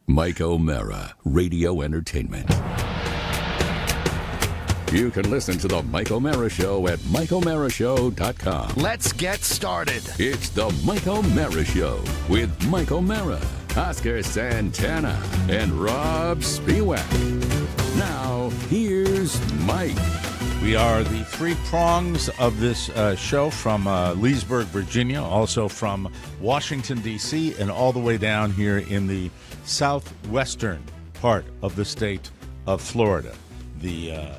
Mike O'Mara, Radio Entertainment. You can listen to the Mike O'Mara Show at MikeO'MaraShow.com. Let's get started. It's the Mike O'Mara Show with Mike O'Mara, Oscar Santana, and Rob Spiewak. Now, here's Mike. We are the three prongs of this show from Leesburg, Virginia, also from Washington, D.C., and all the way down here in the southwestern part of the state of Florida. The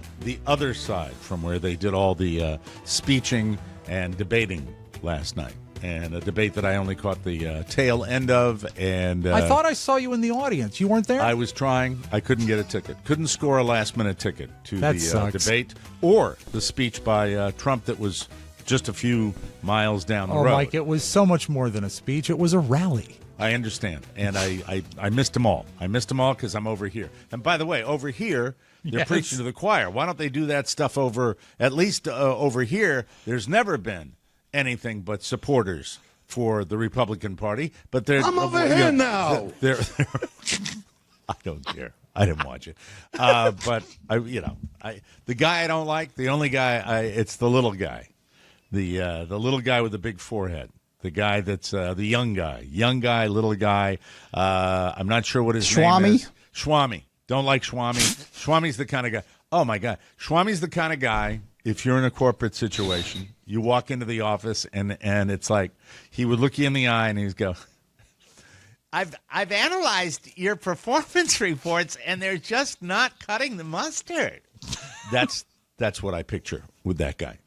other side from where they did all the speeching and debating last night. And a debate that I only caught the tail end of. And I thought I saw you in the audience. You weren't there? I was trying. I couldn't get a ticket. Couldn't score a last-minute ticket to the debate or the speech by Trump that was just a few miles down the road. Oh, Mike, it was so much more than a speech. It was a rally. I understand. And I missed them all. I missed them all because I'm over here. And by the way, over here, they're preaching to the choir. Why don't they do that stuff over, at least over here? There's never been anything but supporters for the Republican Party. But they're I'm over here now. They're I don't care. I didn't watch it. But the guy I don't like, the only guy, it's the little guy, the little guy with the big forehead. The guy that's the young guy, little guy. I'm not sure what his name is. Schwami. Don't like Schwami. Schwami's the kind of guy. Oh, my God. Schwami's the kind of guy, if you're in a corporate situation, you walk into the office and it's like he would look you in the eye and he'd go, I've analyzed your performance reports and they're just not cutting the mustard. That's what I picture with that guy.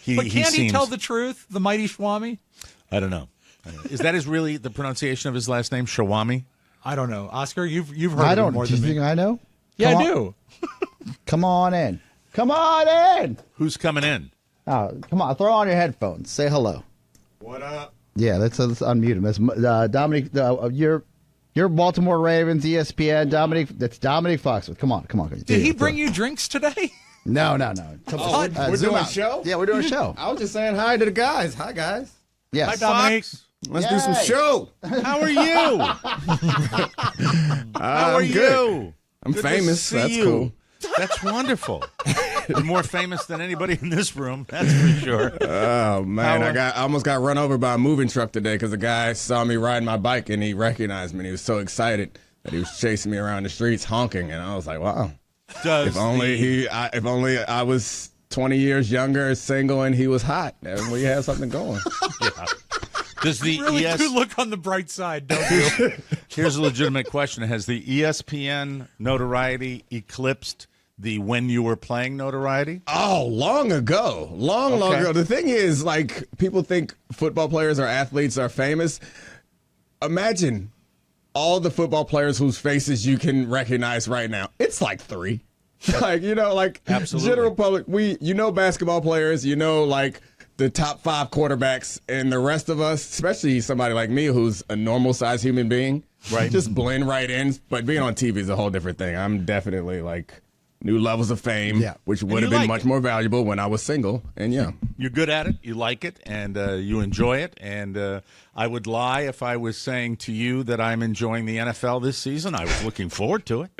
But can't he tell the truth, the mighty Schwami? I don't know. Is that really the pronunciation of his last name, Shawami? I don't know. Oscar, you've heard of it more than me. Do you think I know? Yeah, I do. Come on in. Come on in. Who's coming in? Oh, come on. Throw on your headphones. Say hello. What up? Yeah, let's unmute him. That's Domonique. You're Baltimore Ravens, ESPN. That's Domonique Foxworth. Come on. Did he bring you drinks today? No. We're doing a show? Yeah, we're doing a show. I was just saying hi to the guys. Hi, guys. Yes. Hi, Dominique. Let's do some show. How are you? How are you? I'm Good famous. To see That's you. cool. That's wonderful. You're more famous than anybody in this room. That's for sure. Oh, man. I almost got run over by a moving truck today because the guy saw me riding my bike and he recognized me. And he was so excited that he was chasing me around the streets honking. And I was like, wow. If only I was 20 years younger, single, and he was hot, and we had something going. Yeah. Does the really do look on the bright side, don't you? Here's a legitimate question. Has the ESPN notoriety eclipsed the when you were playing notoriety? Oh, long ago. Long ago. The thing is, like, people think football players or athletes are famous. Imagine all the football players whose faces you can recognize right now. It's like 3. Absolutely. General public, basketball players, like the top 5 quarterbacks, and the rest of us, especially somebody like me who's a normal-sized human being, right? Just blend right in. But being on TV is a whole different thing. I'm definitely like new levels of fame, which would have been much more valuable when I was single. And you're good at it. You like it, and you enjoy it. And I would lie if I was saying to you that I'm enjoying the NFL this season. I was looking forward to it.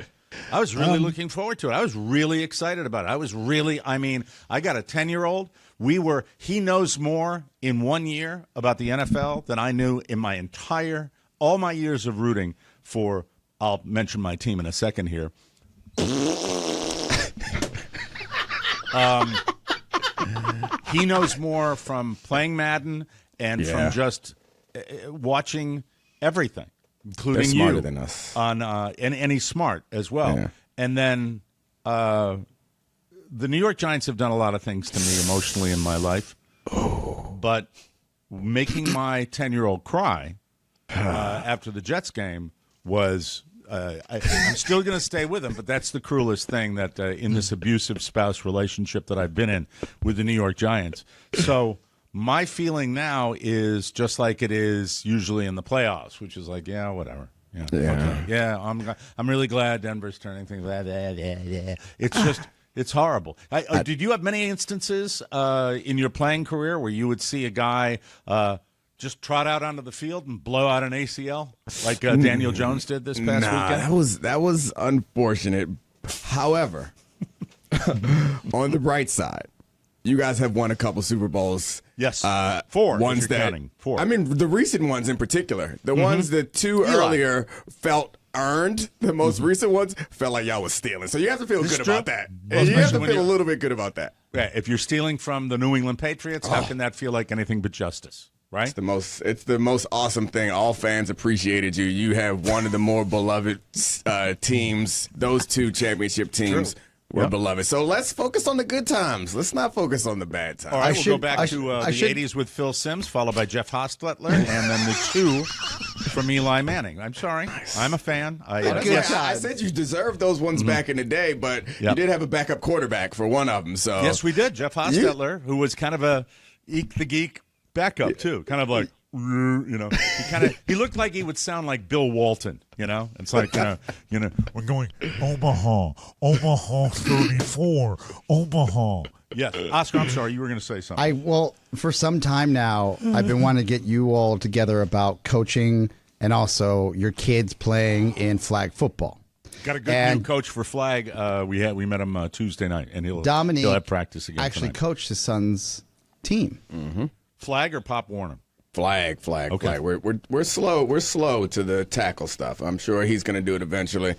I was really looking forward to it. I was really excited about it. I got a 10-year-old. He knows more in 1 year about the NFL than I knew in all my years of rooting for, I'll mention my team in a second here. He knows more from playing Madden and from just watching everything, including They're smarter than us. And he's smart as well. Yeah. And then the New York Giants have done a lot of things to me emotionally in my life. But making my 10-year-old cry after the Jets game was I'm still going to stay with him, but that's the cruelest thing that in this abusive spouse relationship that I've been in with the New York Giants. So my feeling now is just like it is usually in the playoffs, which is like, whatever. I'm really glad Denver's turning things. It's just, it's horrible. Did you have many instances in your playing career where you would see a guy just trot out onto the field and blow out an ACL like Daniel Jones did this past weekend? That was unfortunate. However, on the bright side, you guys have won a couple Super Bowls. Yes, 4. Ones that counting. 4. I mean, the recent ones in particular. The ones that 2 earlier felt earned. The most recent ones felt like y'all was stealing. So you have to feel good about that. And you have to feel a little bit good about that. Yeah, if you're stealing from the New England Patriots, how can that feel like anything but justice? Right? It's the most awesome thing. All fans appreciated you. You have one of the more beloved teams. Those 2 championship teams were beloved. So let's focus on the good times. Let's not focus on the bad times. All right, we'll go back to the 80s with Phil Simms, followed by Jeff Hostetler, and then the 2 from Eli Manning. I'm sorry. Nice. I'm a fan. I said you deserved those ones back in the day, but you did have a backup quarterback for one of them. So yes, we did. Jeff Hostetler, who was kind of a Eek the Geek backup, too. Kind of like, he looked like he would sound like Bill Walton, It's like, we're going, Omaha 34, Omaha. Yeah, Oscar, I'm sorry, you were going to say something. Well, for some time now, I've been wanting to get you all together about coaching and also your kids playing in flag football. Got a good new coach for flag. We met him Tuesday night, and he'll have practice again. Actually, coached his son's team. Mm-hmm. Flag or Pop Warner? Flag. Okay. Flag. We're slow to the tackle stuff. I'm sure he's going to do it eventually.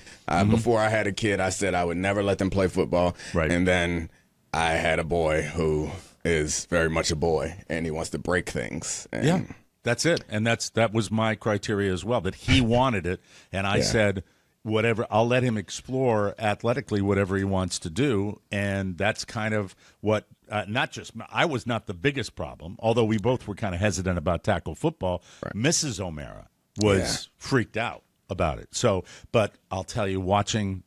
Before I had a kid, I said I would never let them play football. Right. And then I had a boy who is very much a boy, and he wants to break things. And that's it. And that was my criteria as well, that he wanted it, and I said, whatever, I'll let him explore athletically whatever he wants to do, and that's kind of what. I was not the biggest problem, although we both were kind of hesitant about tackle football. Right. Mrs. O'Mara was freaked out about it. So, but I'll tell you,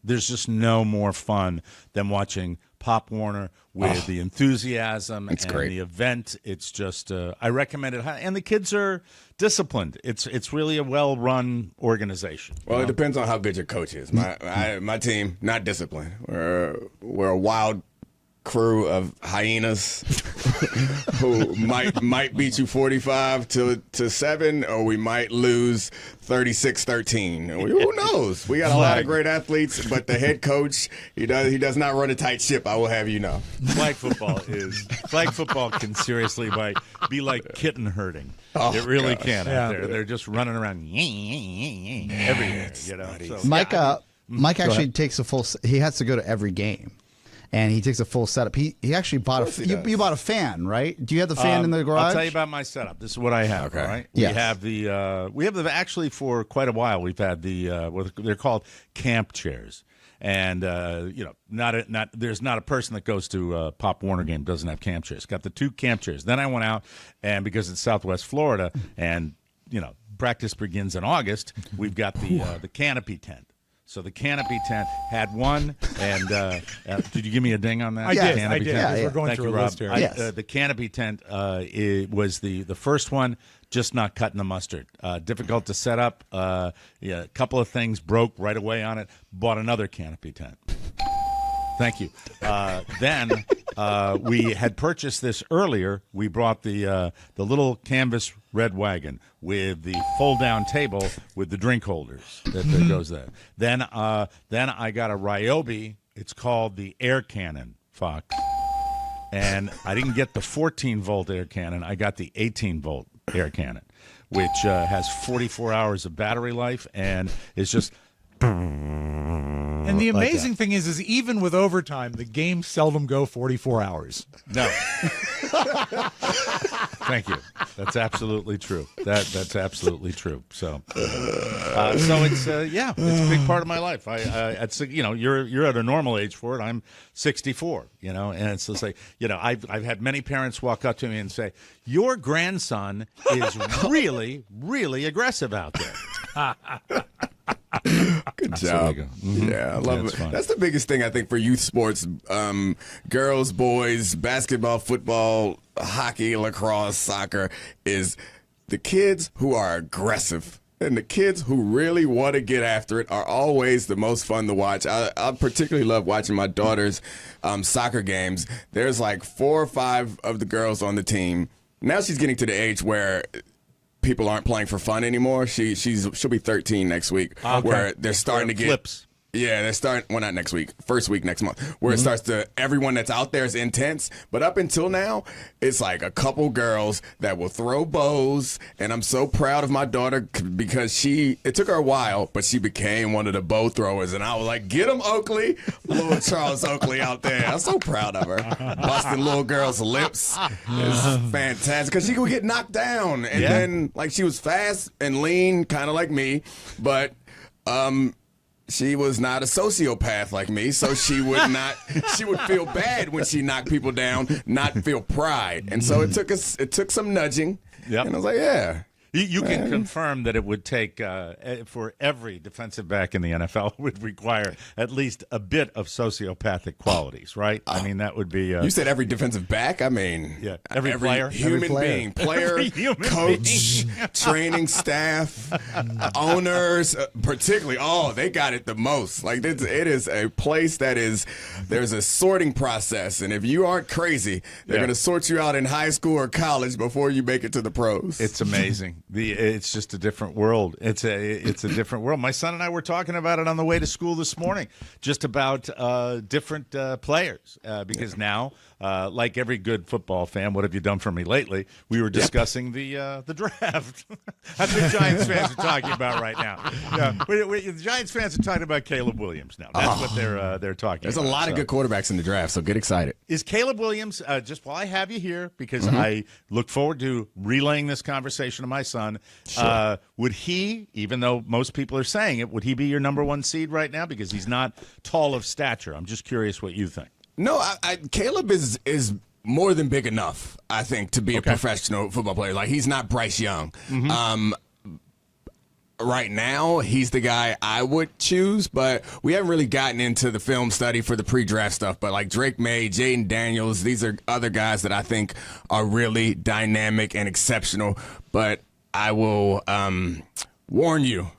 there's just no more fun than watching Pop Warner with the enthusiasm and the event. It's just, I recommend it. And the kids are disciplined. It's really a well-run organization. Well, it depends on how good your coach is. My team, not disciplined. We're a wild crew of hyenas who might beat you 45 to 7, or we might lose 36-13. Who knows? We got a lot of great athletes, but the head coach, he does not run a tight ship, I will have you know. Flag football can seriously be like kitten herding. It really can out there. They're just running around everywhere. So, Mike actually takes a full. He has to go to every game. And he takes a full setup. He actually bought you bought a fan, right? Do you have the fan in the garage? I'll tell you about my setup. This is what I have. Okay. All right. Yes. We have actually for quite a while. We've had what they're called camp chairs, and there's not a person that goes to a Pop Warner game doesn't have camp chairs. Got the 2 camp chairs. Then I went out, and because it's Southwest Florida, and practice begins in August, we've got the canopy tent. So the canopy tent had one, and did you give me a ding on that? I did. Canopy tent? Yeah. We're going through a list here. The canopy tent it was the first one, just not cutting the mustard. Difficult to set up. A couple of things broke right away on it. Bought another canopy tent. Thank you. Then we had purchased this earlier. We brought the little canvas red wagon with the fold-down table with the drink holders that goes there. Then I got a Ryobi. It's called the air cannon, Fox. And I didn't get the 14-volt air cannon. I got the 18-volt air cannon, which has 44 hours of battery life and is just... And the amazing thing is even with overtime, the games seldom go 44 hours. No. Thank you. That's absolutely true. That's absolutely true. So it's it's a big part of my life. You're at a normal age for it. I'm 64. And it's just like I've had many parents walk up to me and say, "Your grandson is really, really aggressive out there." Good job. Yeah, I love it. That's the biggest thing I think for youth sports, girls, boys, basketball, football, hockey, lacrosse, soccer, is the kids who are aggressive. And the kids who really want to get after it are always the most fun to watch. I particularly love watching my daughter's soccer games. There's like 4 or 5 of the girls on the team. Now she's getting to the age where people aren't playing for fun anymore. She'll be 13 next week, where they're starting to get flips. Yeah, they're starting. Well, not next week. First week next month, where it starts to. Everyone that's out there is intense, but up until now, it's like a couple girls that will throw bows, and I'm so proud of my daughter because it took her a while, but she became one of the bow throwers, and I was like, "Get him, Oakley!" Little Charles Oakley out there. I'm so proud of her, busting little girls' lips. It's fantastic because she could get knocked down, and then like she was fast and lean, kind of like me, but she was not a sociopath like me, so she would not. She would feel bad when she knocked people down, not feel pride, and so it took some nudging. Yep. And I was like, yeah. You can confirm that it would take, for every defensive back in the NFL, would require at least a bit of sociopathic qualities, right? I mean, that would be... you said every defensive back? I mean... Every player? Human being. Player, coach, training staff, owners, particularly. Oh, they got it the most. Like, it is a place that is... There's a sorting process, and if you aren't crazy, they're going to sort you out in high school or college before you make it to the pros. It's amazing. It's just a different world. It's a different world. My son and I were talking about it on the way to school this morning, just about different players. Because now, like every good football fan, what have you done for me lately? We were discussing the draft. That's what Giants fans are talking about right now. The Giants fans are talking about Caleb Williams now. That's what they're talking There's about. There's a lot of good quarterbacks in the draft, so get excited. Is Caleb Williams, just while I have you here, because I look forward to relaying this conversation to my son, would he, even though most people are saying it, would he be your number one seed right now? Because he's not tall of stature. I'm just curious what you think. No, Caleb is more than big enough, I think, to be a professional football player. Like, he's not Bryce Young. Right now, he's the guy I would choose, but we haven't really gotten into the film study for the pre-draft stuff. But like Drake May, Jaden Daniels, these are other guys that I think are really dynamic and exceptional. But I will warn you,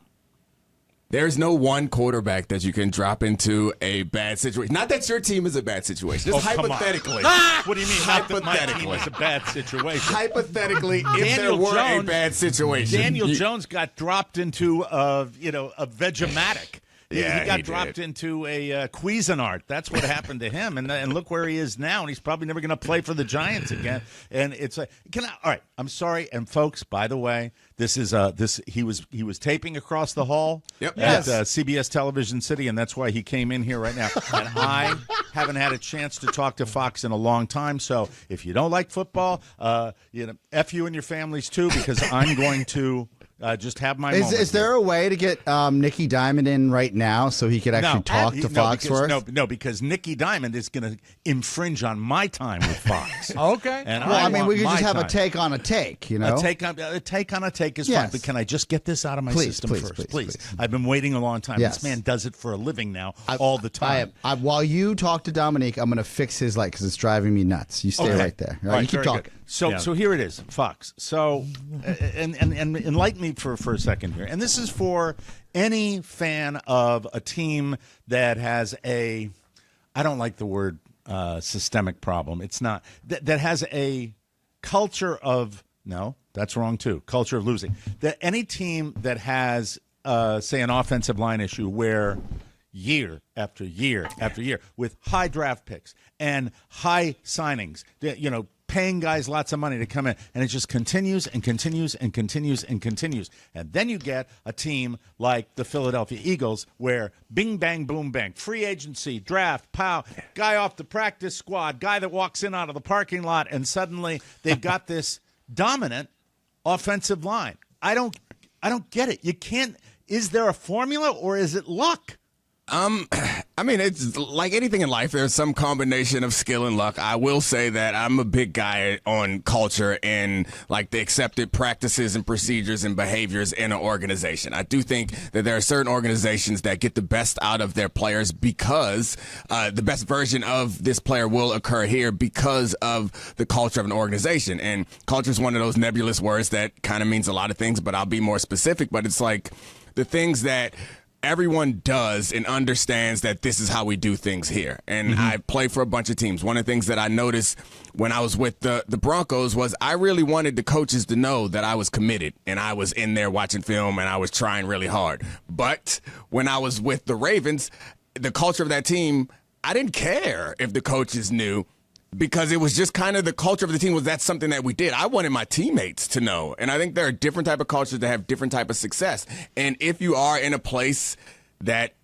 there's no one quarterback that you can drop into a bad situation. Not that your team is a bad situation. Just hypothetically. What do you mean? Hypothetically, my team is a bad situation. Hypothetically, if there were a bad situation. Daniel Jones got dropped into a Vegematic. He got dropped into a Cuisinart. That's what happened to him, and look where he is now. And he's probably never going to play for the Giants again. And it's like, all right. I'm sorry, and folks. By the way, this is he was taping across the hall at CBS Television City, and that's why he came in here right now. And I haven't had a chance to talk to Fox in a long time. So if you don't like football, F you and your families too, because I'm going to. Just have my moment. Is there a way to get Nicky Diamond in right now so he could actually talk to Foxworth? Because Nicky Diamond is going to infringe on my time with Fox. Okay. And we could just have a take on a take, you know? A take on a take is fine, but can I just get this out of my system first? Please. I've been waiting a long time. Yes. This man does it for a living now, all the time. While you talk to Domonique, I'm going to fix his light because it's driving me nuts. You stay right there. All right, you keep talking. So here it is, Fox. So, and enlighten me for a second here. And this is for any fan of a team that has I don't like the word systemic problem. It's not. That has a culture of, no, that's wrong too, culture of losing. That any team that has, say, an offensive line issue where year after year after year with high draft picks and high signings, paying guys lots of money to come in, and it just continues and continues and continues and continues. And then you get a team like the Philadelphia Eagles where bing, bang, boom, bang, free agency, draft, pow, guy off the practice squad, guy that walks in out of the parking lot, and suddenly they've got this dominant offensive line. I don't get it. You can't. Is there a formula or is it luck? I mean, it's like anything in life. There's some combination of skill and luck. I will say that I'm a big guy on culture and like the accepted practices and procedures and behaviors in an organization. I do think that there are certain organizations that get the best out of their players because the best version of this player will occur here because of the culture of an organization. And culture is one of those nebulous words that kind of means a lot of things, but I'll be more specific. But it's like the things that everyone does and understands that this is how we do things here. And I play for a bunch of teams. One of the things that I noticed when I was with the Broncos was I really wanted the coaches to know that I was committed and I was in there watching film and I was trying really hard. But when I was with the Ravens, the culture of that team, I didn't care if the coaches knew, because it was just kind of the culture of the team was that's something that we did. I wanted my teammates to know. And I think there are different type of cultures that have different type of success. And if you are in a place that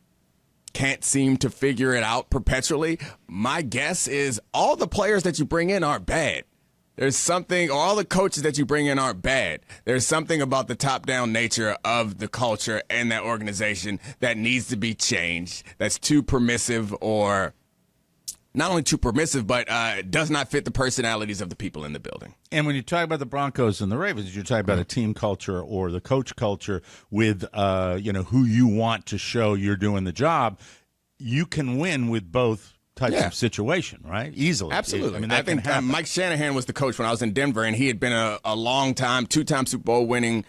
can't seem to figure it out perpetually, my guess is all the players that you bring in aren't bad. There's something, or all the coaches that you bring in aren't bad. There's something about the top-down nature of the culture and that organization that needs to be changed, that's too permissive, or not only too permissive, but does not fit the personalities of the people in the building. And when you talk about the Broncos and the Ravens, you're talking about a team culture or the coach culture with, who you want to show you're doing the job. You can win with both types of situation, right? Easily. Absolutely. I think Mike Shanahan was the coach when I was in Denver, and he had been a long time, 2-time Super Bowl winning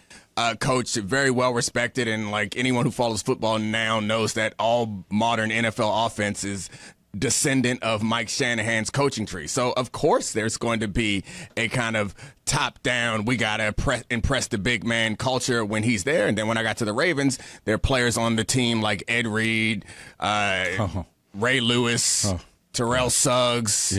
coach, very well respected, and like anyone who follows football now knows that all modern NFL offense is descendant of Mike Shanahan's coaching tree. So, of course, there's going to be a kind of top-down, we got to impress the big man culture when he's there. And then when I got to the Ravens, there are players on the team like Ed Reed, Ray Lewis, Terrell Suggs,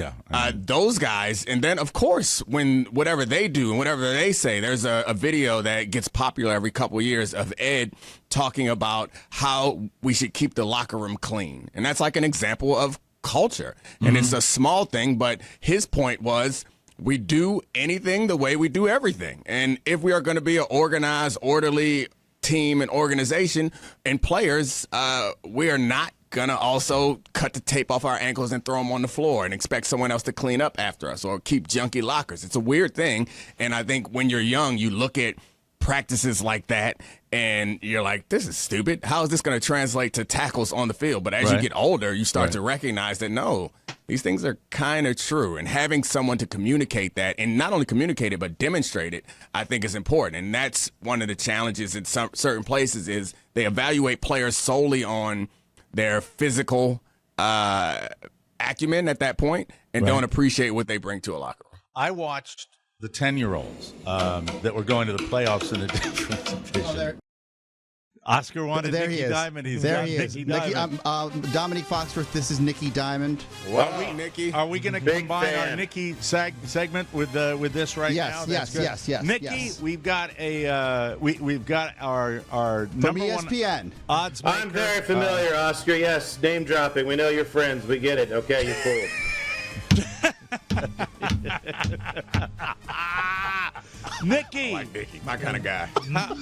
those guys. And then, of course, when whatever they do and whatever they say, there's a video that gets popular every couple of years of Ed talking about how we should keep the locker room clean. And that's like an example of culture. And it's a small thing, but his point was we do anything the way we do everything. And if we are going to be an organized, orderly team and organization and players, we are not gonna also cut the tape off our ankles and throw them on the floor and expect someone else to clean up after us or keep junky lockers. It's a weird thing, and I think when you're young, you look at practices like that and you're like, this is stupid. How is this going to translate to tackles on the field? But as you get older, you start to recognize that, no, these things are kind of true. And having someone to communicate that, and not only communicate it, but demonstrate it, I think is important. And that's one of the challenges in some certain places is they evaluate players solely on their physical acumen at that point and don't appreciate what they bring to a locker room. I watched the 10-year-olds that were going to the playoffs in a different division. Oscar wanted Nicky Diamond. He's got Nicky Diamond. Domonique Foxworth, this is Nicky Diamond. Wow. Nicky. Are we going to combine our Nicky segment with this right now? Yes. Nicky, yes. we've got we've got our from number ESPN. one odds maker. I'm very familiar, Oscar. Yes, name dropping. We know you're friends. We get it. Okay, you're cool. Nicky. Like Nicky, my kind of guy.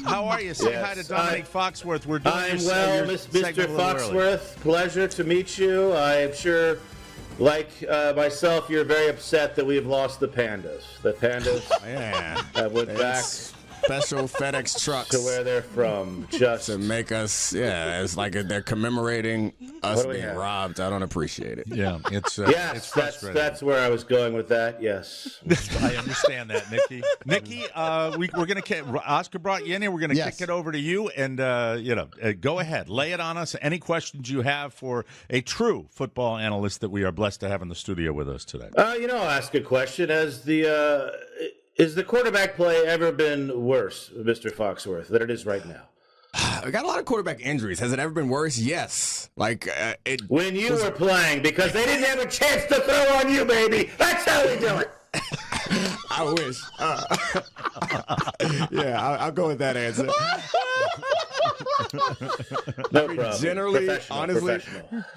How are you? Say hi to Domonique Foxworth. We're doing I'm well, Mr. Foxworth. Pleasure to meet you. I'm sure, like myself, you're very upset that we have lost the Pandas. The Pandas went back. Special FedEx trucks to where they're from, just to make us. Yeah, it's like they're commemorating us being robbed. I don't appreciate it. Yeah, it's yes, frustrating. That's where I was going with that. Yes, I understand that, Nicky. Nicky, we're gonna Oscar brought you in here. We're gonna kick it over to you, and go ahead, lay it on us. Any questions you have for a true football analyst that we are blessed to have in the studio with us today? I'll ask a question. Is the quarterback play ever been worse, Mr. Foxworth, than it is right now? We got a lot of quarterback injuries. Has it ever been worse? Yes. When you were playing, because they didn't have a chance to throw on you, baby. That's how we do it. I wish. I'll go with that answer. No problem. Generally, honestly,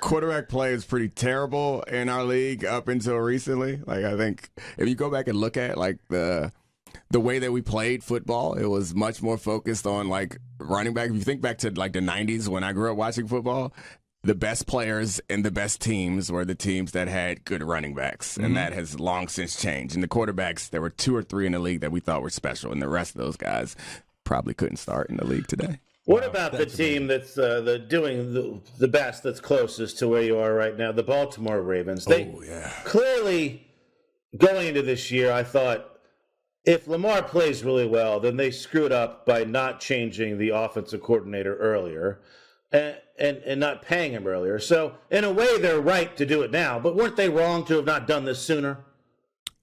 quarterback play is pretty terrible in our league up until recently. I think if you go back and look at the way that we played football, it was much more focused on running back. If you think back to the 90s when I grew up watching football, the best players and the best teams were the teams that had good running backs, and that has long since changed. And the quarterbacks, there were 2 or 3 in the league that we thought were special, and the rest of those guys probably couldn't start in the league today. What about the team that's doing the best, that's closest to where you are right now, the Baltimore Ravens? They clearly, going into this year, I thought, if Lamar plays really well, then they screwed up by not changing the offensive coordinator earlier. and not paying him earlier. So in a way, they're right to do it now. But weren't they wrong to have not done this sooner?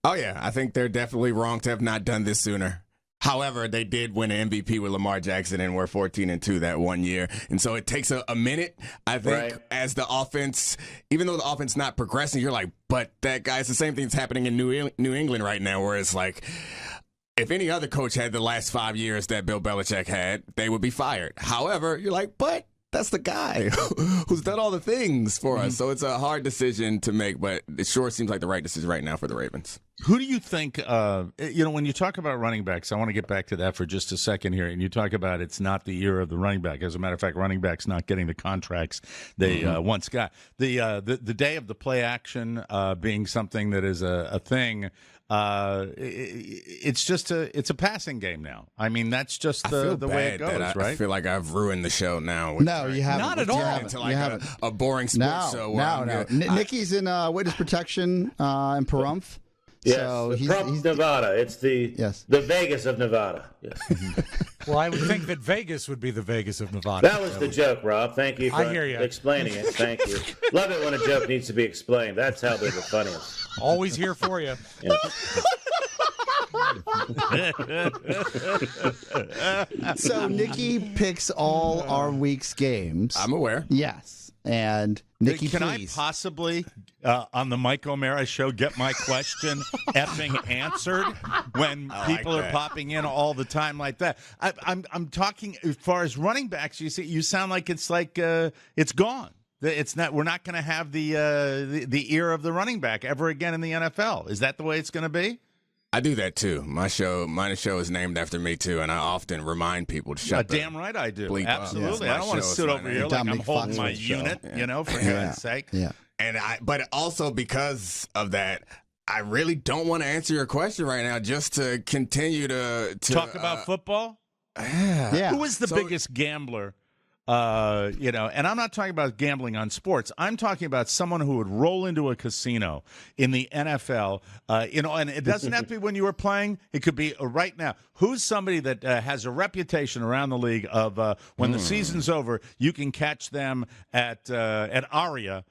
Oh, yeah. I think they're definitely wrong to have not done this sooner. However, they did win an MVP with Lamar Jackson and were 14-2 that one year. And so it takes a minute, I think, as the offense, even though the offense not progressing, you're like, but that guy's the same thing that's happening in New England right now, where it's like, if any other coach had the last 5 years that Bill Belichick had, they would be fired. However, you're like, but that's the guy who's done all the things for us. So it's a hard decision to make, but it sure seems like the right decision right now for the Ravens. Who do you think, when you talk about running backs, I want to get back to that for just a second here. And you talk about it's not the year of the running back. As a matter of fact, running backs not getting the contracts they once got. The day of the play action being something that is a thing, it's a passing game now. I mean, that's just the way it goes, right? I feel like I've ruined the show now. No, you haven't. Not at all. Into like a boring sports show. No. Nicky's in witness protection in Pahrump. Yes, so he's Nevada. It's the Vegas of Nevada. Yes. Well, I would think that Vegas would be the Vegas of Nevada. That was the joke, Rob. Thank you for explaining it. Thank you. Love it when a joke needs to be explained. That's how they're the funniest. Always here for you. So Nicky picks all our week's games. I'm aware. Yes. And Nicky, can please. I possibly, on the Mike O'Mara show, get my question effing answered when people are popping in all the time like that? I'm talking as far as running backs. You sound like it's gone. It's not. We're not going to have the ear of the running back ever again in the NFL. Is that the way it's going to be? I do that too. My show is named after me too, and I often remind people to shut damn right I do. Absolutely. Yes, I don't want to sit over here like I'm holding Foxworth my unit, for God's sake. Yeah. And but also because of that, I really don't want to answer your question right now. Just to continue to talk about football. Yeah. Who is the biggest gambler? And I'm not talking about gambling on sports. I'm talking about someone who would roll into a casino in the NFL, and it doesn't have to be when you were playing. It could be right now. Who's somebody that has a reputation around the league of when the season's over, you can catch them at Aria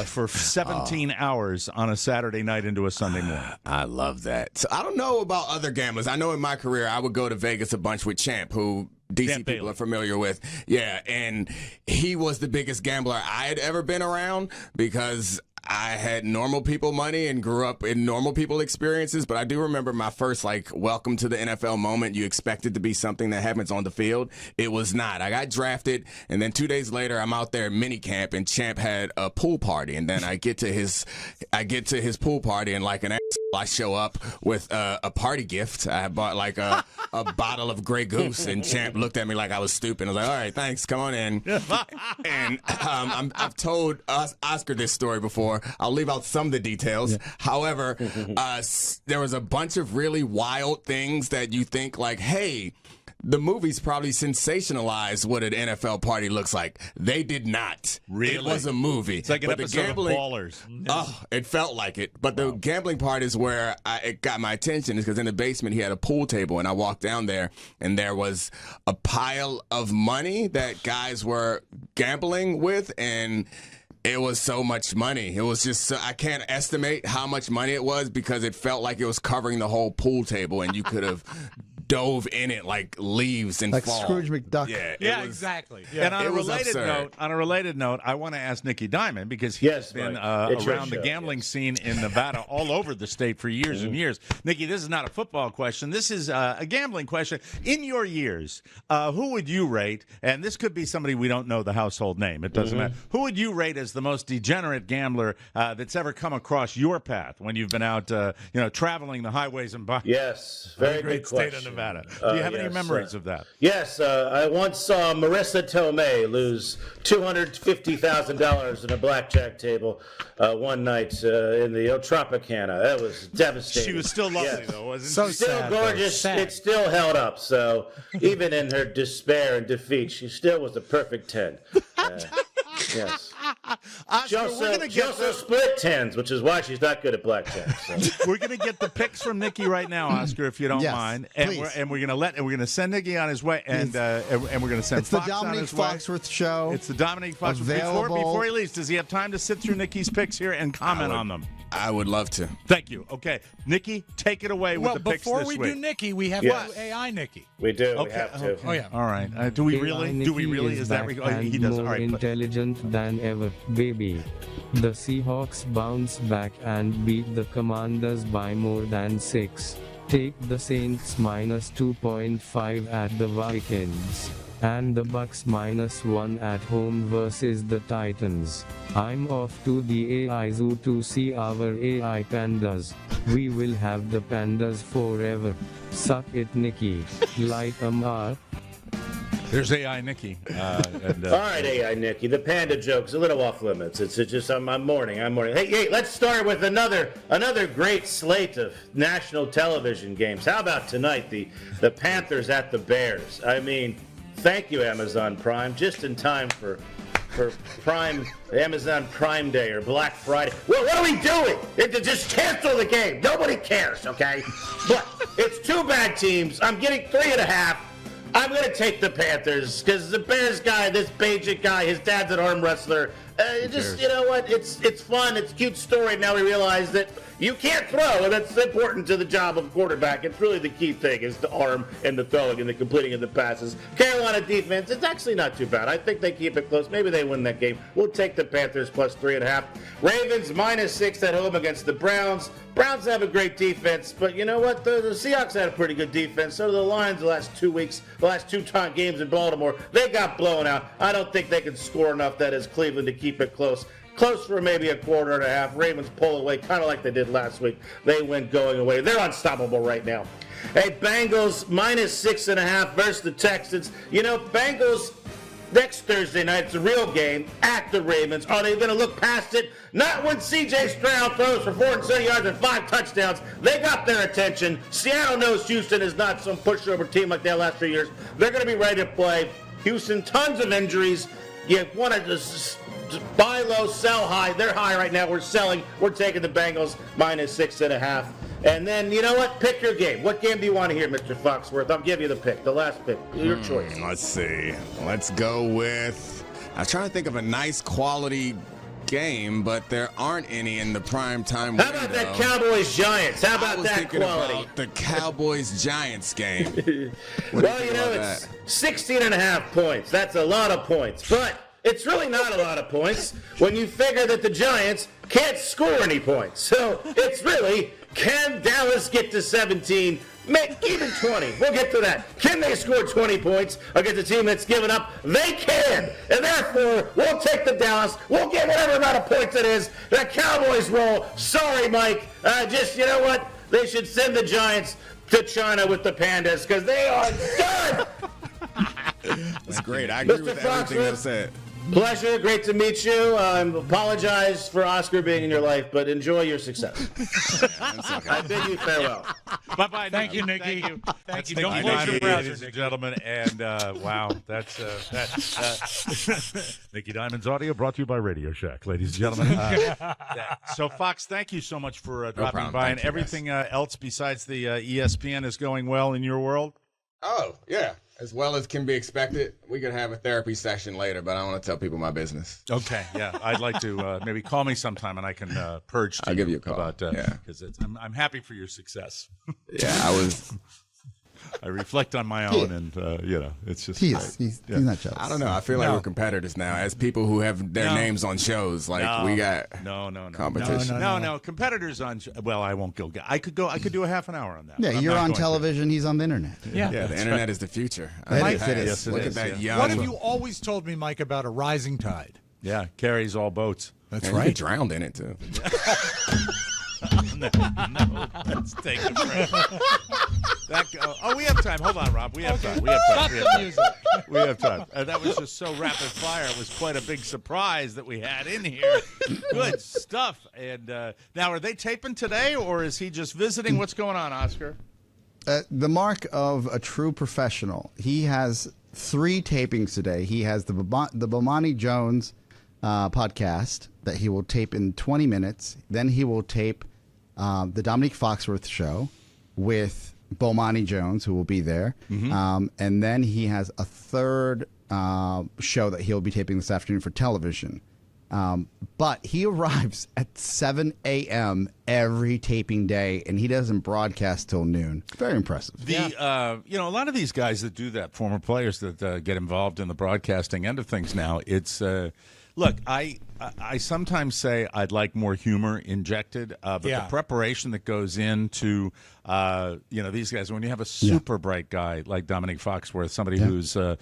for 17 hours on a Saturday night into a Sunday morning. I love that. So I don't know about other gamblers. I know in my career I would go to Vegas a bunch with Champ, who DC people are familiar with. Yeah, and he was the biggest gambler I had ever been around because I had normal people money and grew up in normal people experiences, but I do remember my first welcome to the NFL moment. You expect it to be something that happens on the field. It was not. I got drafted, and then 2 days later I'm out there at minicamp, and Champ had a pool party, and then I get to his pool party, and like an ass, I show up with a party gift. I bought a bottle of Grey Goose, and Champ looked at me like I was stupid. I was like, all right, thanks, come on in. And I've told Oscar this story before. I'll leave out some of the details. Yeah. However, there was a bunch of really wild things that you think hey, the movies probably sensationalized what an NFL party looks like. They did not. Really? It was a movie. It's like an episode of Ballers. Oh, it felt like it. But the gambling part is where it got my attention, is because in the basement he had a pool table, and I walked down there, and there was a pile of money that guys were gambling with, and it was so much money. It was just, I can't estimate how much money it was because it felt like it was covering the whole pool table, and you could have dove in it like leaves and fall. Like Scrooge McDuck. Yeah, exactly. Yeah. And on a related note, I want to ask Nicky Diamond, because he's been around the gambling scene in Nevada, all over the state for years and years. Nicky, this is not a football question. This is a gambling question. In your years, who would you rate, and this could be somebody we don't know the household name, it doesn't matter, who would you rate as the most degenerate gambler that's ever come across your path when you've been out traveling the highways and byways? Yes, very great good state question. of Nevada. Do you have any memories of that? Yes, I once saw Marissa Tomei lose $250,000 in a blackjack table one night in the Tropicana. That was devastating. She was still lovely, though, wasn't she? Still sad, gorgeous. It still held up. So even in her despair and defeat, she still was a perfect 10. Yes. Oscar, She also split tens, which is why she's not good at blackjack. So. We're going to get the picks from Nicky right now, Oscar, if you don't mind, and we're going to send Nicky on his way, and we're going to send. It's Fox the Domonique Foxworth show. It's the Domonique Foxworth. Before he leaves, does he have time to sit through Nicky's picks here and comment on them? I would love to. Thank you. Okay, Nicky, take it away with the picks this week. Well, before we do Nicky, we have to do AI Nicky. We do. Okay. We have to. Okay. Oh yeah. All right. Do we really? Do we really? Is that he does? All right. Intelligent than ever, baby. The Seahawks bounce back and beat the Commanders by more than 6. Take the Saints -2.5 at the Vikings. And the Bucks -1 at home versus the Titans. I'm off to the AI zoo to see our AI pandas. We will have the pandas forever. Suck it, Nicky. Light 'em up. There's AI Nicky. All right, AI Nicky. The panda joke's a little off limits. It's just I'm mourning. Hey, let's start with another great slate of national television games. How about tonight? The Panthers at the Bears. I mean, thank you, Amazon Prime, just in time for Amazon Prime Day or Black Friday. Well, what are we doing? Just cancel the game. Nobody cares, okay? But it's two bad teams. I'm getting 3.5. I'm going to take the Panthers because the Bears guy, this Bajik guy, his dad's an arm wrestler. You know what? It's fun. It's a cute story. Now we realize that you can't throw, and that's important to the job of a quarterback. It's really the key thing is the arm and the throwing and the completing of the passes. Carolina defense, it's actually not too bad. I think they keep it close. Maybe they win that game. We'll take the Panthers +3.5. Ravens -6 at home against the Browns. Browns have a great defense, but you know what? The Seahawks had a pretty good defense. So do the Lions the last 2 weeks, the last two games in Baltimore. They got blown out. I don't think they can score enough, that is Cleveland, to keep it close. Close for maybe 1/4.5. Ravens pull away, kind of like they did last week. They went going away. They're unstoppable right now. Hey, Bengals -6.5 versus the Texans. You know, Bengals next Thursday night, it's a real game at the Ravens. Are they going to look past it? Not when C.J. Stroud throws for 470 yards and 5 touchdowns. They got their attention. Seattle knows Houston is not some pushover team like that last few years. They're going to be ready to play. Houston, tons of injuries. You want to just buy low, sell high. They're high right now. We're selling. We're taking the Bengals -6.5. And then, you know what? Pick your game. What game do you want to hear, Mr. Foxworth? I'll give you the pick, the last pick. Your choice. Let's see. Let's go with... I was trying to think of a nice quality game, but there aren't any in the prime time window. How about that Cowboys-Giants? How about that quality? About the Cowboys-Giants game. Well, you know, it's 16.5 points. That's a lot of points. But it's really not a lot of points when you figure that the Giants can't score any points. So it's really, can Dallas get to 17? Even 20. We'll get to that. Can they score 20 points against a team that's given up? They can. And therefore, we'll take the Dallas. We'll get whatever amount of points it is. The Cowboys roll. Sorry, Mike. You know what? They should send the Giants to China with the Pandas because they are done. That's great. I agree with everything you said. Pleasure. Great to meet you. I apologize for Oscar being in your life, but enjoy your success. I bid you farewell. Bye-bye. Thank you, Nicky. Thank you. Don't Nicky, close your browser, ladies and gentlemen. And wow, that's Nicky Diamond's audio brought to you by Radio Shack, ladies and gentlemen. So, Fox, thank you so much for dropping by. And everything else besides the ESPN is going well in your world? Oh, yeah. As well as can be expected. We could have a therapy session later, but I don't want to tell people my business. Okay, yeah. I'd like to maybe call me sometime and I can purge to I'll give you a call. About, yeah. Because I'm happy for your success. Yeah, I reflect on my own, and it's just he's not jealous. I don't know. I feel like we're competitors now, as people who have their names on shows. Like we got competition. No. Competitors on. Well, I won't go. I could do a half an hour on that. Yeah, you're on television. He's on the internet. Yeah, the internet is the future. It is. Yes, Look at that young. What have you always told me, Mike, about a rising tide? Yeah, carries all boats. That's and right. You drowned in it too. No, let's take a break. We have time. Hold on, Rob. We have time. Stop the music. We have time. That was just so rapid fire. It was quite a big surprise that we had in here. Good stuff. And now, are they taping today, or is he just visiting? What's going on, Oscar? The mark of a true professional. He has 3 tapings today. He has the Bomani Jones podcast that he will tape in 20 minutes. Then he will tape the Domonique Foxworth show with Bomani Jones, who will be there. And then he has a third show that he'll be taping this afternoon for television. But he arrives at 7 a.m. every taping day, and he doesn't broadcast till noon. Very impressive. A lot of these guys that do that, former players that get involved in the broadcasting end of things now, it's look, I sometimes say I'd like more humor injected, but the preparation that goes into these guys, when you have a super bright guy like Domonique Foxworth, somebody who's the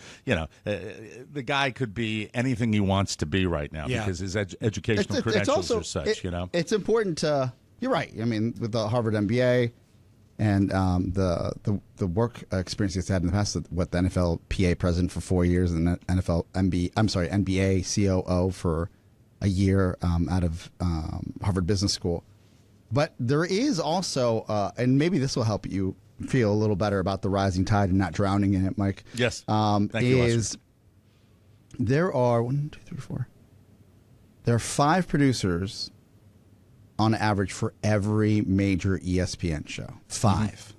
guy could be anything he wants to be right now because his educational credentials are such. It's important to. You're right. I mean, with the Harvard MBA and the work experience he's had in the past, what the NFL PA president for 4 years and the NBA COO for a year out of Harvard Business School. But there is also, and maybe this will help you feel a little better about the rising tide and not drowning in it, Mike. Yes. Thank you, there are 1, 2, 3, 4. There are 5 producers on average for every major ESPN show. 5.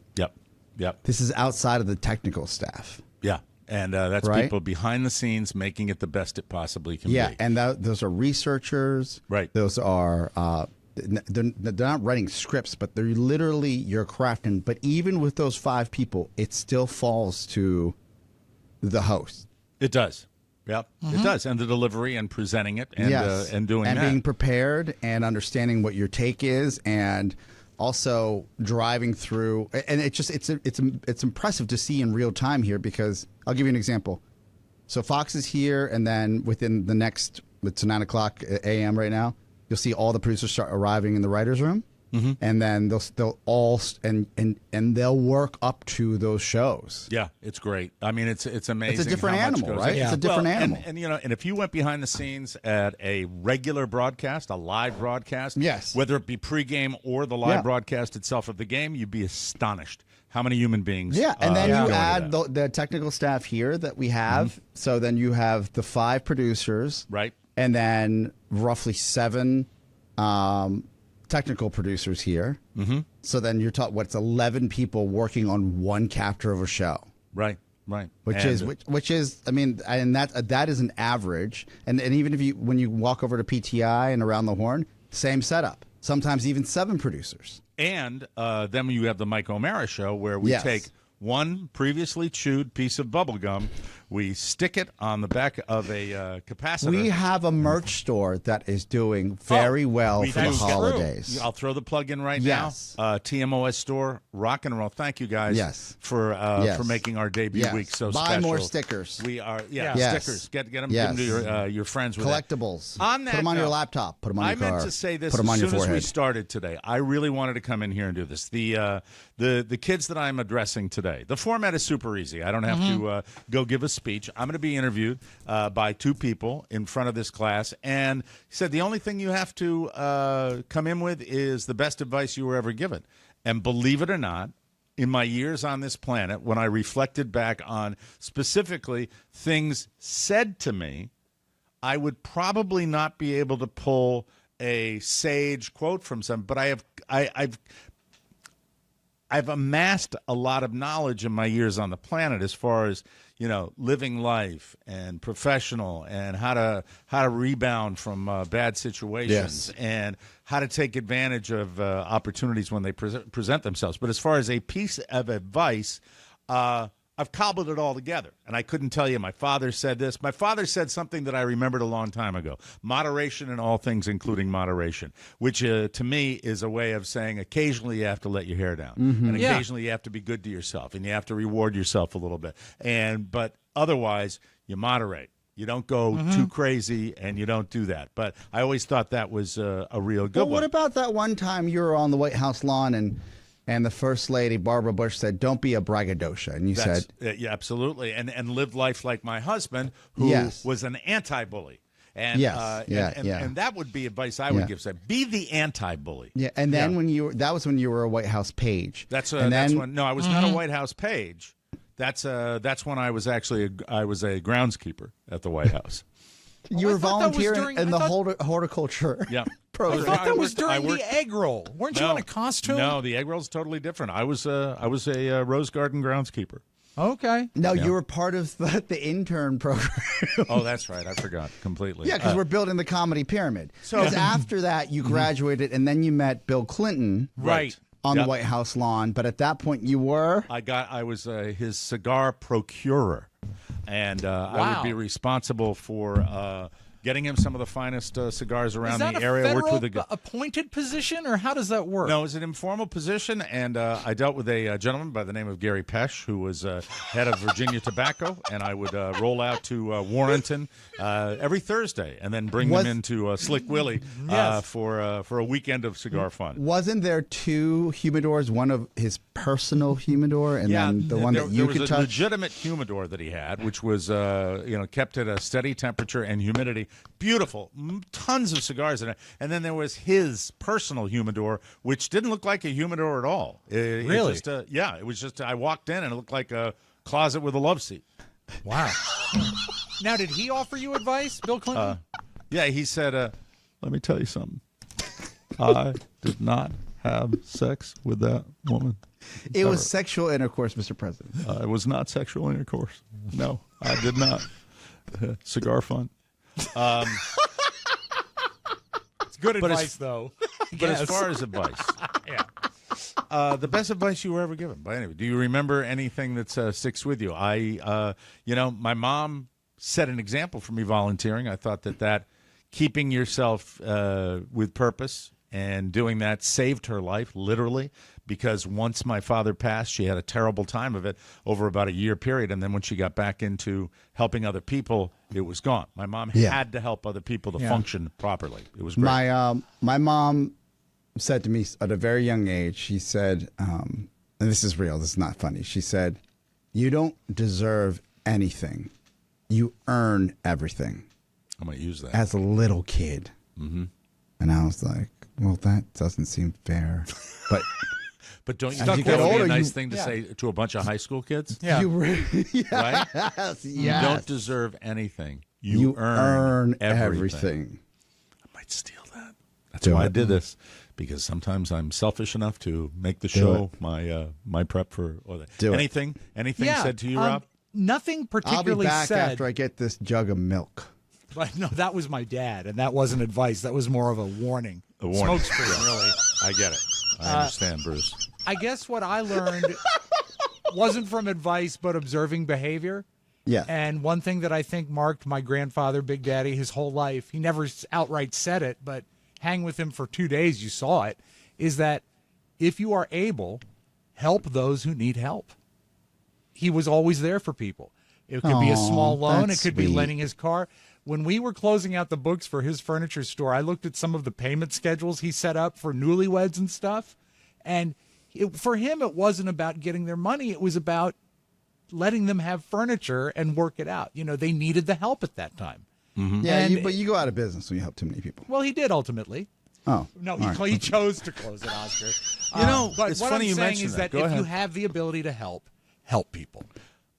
Yep. This is outside of the technical staff. Yeah. And that's people behind the scenes making it the best it possibly can be. Yeah, and those are researchers. Right. Those are they're not writing scripts, but they're literally your crafting. But even with those 5 people, it still falls to the host. It does. Yep, it does. And the delivery and presenting it and doing that. And being prepared and understanding what your take is and also driving through. And it's impressive to see in real time here because I'll give you an example. So Fox is here, and then within the next, it's 9 o'clock a.m. right now, you'll see all the producers start arriving in the writer's room. And then they'll all and they'll work up to those shows. Yeah, it's great. I mean, it's amazing. It's a different animal, right? Yeah. It's a different animal. And if you went behind the scenes at a regular broadcast, a live broadcast, whether it be pregame or the live broadcast itself of the game, you'd be astonished how many human beings. Yeah, and then you add the technical staff here that we have. So then you have the 5 producers, right, and then roughly 7. Technical producers here. So then you're talking, what's 11 people working on one chapter of a show. Right. Which is, I mean, and that is an average. And even if when you walk over to PTI and Around the Horn, same setup. Sometimes even 7 producers. And then you have the Mike O'Mara show where we take one previously chewed piece of bubble gum, we stick it on the back of a capacitor. We have a merch store that is doing very well for the holidays. I'll throw the plug in right now. TMOS store, rock and roll. Thank you guys for making our debut week so special. Buy more stickers. We are stickers. Get them, give them to your friends with collectibles. On that put them on your laptop. Put them on your car. I meant to say this put them as on soon your as we started today. I really wanted to come in here and do this. The kids that I'm addressing today. The format is super easy. I don't have to go give a speech. I'm going to be interviewed by 2 people in front of this class, and he said the only thing you have to come in with is the best advice you were ever given. And believe it or not, in my years on this planet, when I reflected back on specifically things said to me, I would probably not be able to pull a sage quote from some, but I've amassed a lot of knowledge in my years on the planet as far as, living life and professional and how to rebound from bad situations and how to take advantage of opportunities when they present themselves. But as far as a piece of advice, I've cobbled it all together, and I couldn't tell you. My father said this. My father said something that I remembered a long time ago. Moderation in all things, including moderation, which to me is a way of saying occasionally you have to let your hair down, and occasionally you have to be good to yourself, and you have to reward yourself a little bit. But otherwise, you moderate. You don't go too crazy, and you don't do that. But I always thought that was a real good one. What about that one time you were on the White House lawn and the First Lady, Barbara Bush, said, "Don't be a braggadocio." And you said... Yeah, absolutely. And live life like my husband, who was an anti-bully. And, and that would be advice I would give. Say, be the anti-bully. Yeah, and then that was when you were a White House page. That's when I was not a White House page. That's when I was actually a groundskeeper at the White House. You were volunteering in the I horticulture Yeah. program. thought that was I during worked- the egg roll. Weren't you in a costume? No, the egg roll's totally different. I was a rose garden groundskeeper. Okay. No, Yeah. you were part of the intern program. Oh, that's right. I forgot completely. Yeah, because we're building the comedy pyramid. So after that, you graduated, and then you met Bill Clinton Right. on Yep. the White House lawn. But at that point, you were I was his cigar procurer, and I would be responsible for getting him some of the finest cigars around Is that the a area. federal Worked with appointed position, or how does that work? No, it was an informal position, and I dealt with a gentleman by the name of Gary Pesch, who was head of Virginia Tobacco, and I would roll out to Warrenton every Thursday, and then bring them into Slick Willie for a weekend of cigar fun. Wasn't there two humidors? One of his personal humidor, and then the one that you could was a touch. legitimate humidor that he had, which was kept at a steady temperature and humidity. Beautiful, tons of cigars in it. And then there was his personal humidor, which didn't look like a humidor at all. Really? It was just I walked in and it looked like a closet with a love seat. Wow. Now, did he offer you advice, Bill Clinton? Yeah, he said, "Let me tell you something. I did not have sex with that woman. It was sexual intercourse, Mr. President. It was not sexual intercourse. No, I did not. Cigar fun." It's good but advice, though. But as far as advice, the best advice you were ever given. But anyway, do you remember anything that sticks with you? My mom set an example for me volunteering. I thought that keeping yourself with purpose and doing that saved her life, literally, because once my father passed, she had a terrible time of it over about a year period. And then when she got back into helping other people, it was gone. My mom had to help other people to function properly. It was great. My mom said to me at a very young age, she said, and this is real, this is not funny. She said, "You don't deserve anything. You earn everything." I'm going to use that. As a little kid. Mm-hmm. And I was like, well, that doesn't seem fair. But don't you As think you that get would be a older, nice you- thing to say to a bunch of high school kids? Yeah. Right? Yes. You don't deserve anything. You You earn everything. I might steal that. That's why I did this, because sometimes I'm selfish enough to make the show my prep for anything. Anything said to you, Rob? Nothing I'll particularly be back said. after I get this jug of milk. But no, that was my dad, and that wasn't advice. That was more of a warning. A warning. Smokescreen, really. I get it. I understand, Bruce. I guess what I learned wasn't from advice, but observing behavior. Yeah. And one thing that I think marked my grandfather, Big Daddy, his whole life, he never outright said it, but hang with him for 2 days, you saw it, is that if you are able, help those who need help. He was always there for people. It could be a small loan. It could be lending his car. When we were closing out the books for his furniture store, I looked at some of the payment schedules he set up for newlyweds and stuff. And for him, it wasn't about getting their money. It was about letting them have furniture and work it out. You know, they needed the help at that time. Mm-hmm. Yeah, but you go out of business when you help too many people. Well, he did ultimately. Oh. No, all right. he chose to close it, Oscar. But it's what funny I'm you saying mention is that Go if ahead. you have the ability to help people.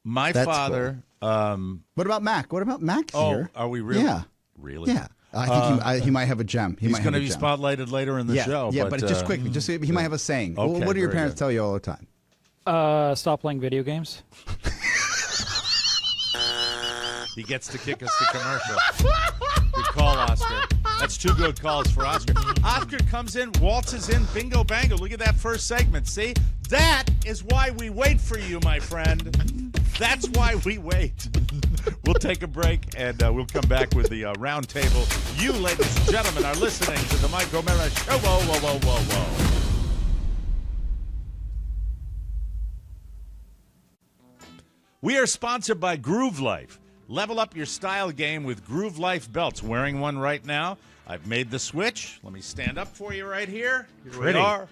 My That's father. What about Mac? What about Mac Oh, here? are we really? Yeah. Really? Yeah. I think he might have a gem. He's going to be spotlighted later in the show. Yeah, but just quickly, just he might have a saying. Okay, What do your very parents good. tell you all the time? Stop playing video games. He gets to kick us to commercial. Good call, Oscar. That's 2 good calls for Oscar. Oscar comes in, waltzes in, bingo bango. Look at that first segment. See? That is why we wait for you, my friend. That's why we wait. We'll take a break, and we'll come back with the round table. You, ladies and gentlemen, are listening to the Mike O'Mara Show. Whoa, whoa, whoa, whoa, whoa. We are sponsored by Groove Life. Level up your style game with Groove Life belts. Wearing one right now. I've made the switch. Let me stand up for you right here. Here Pretty. we are.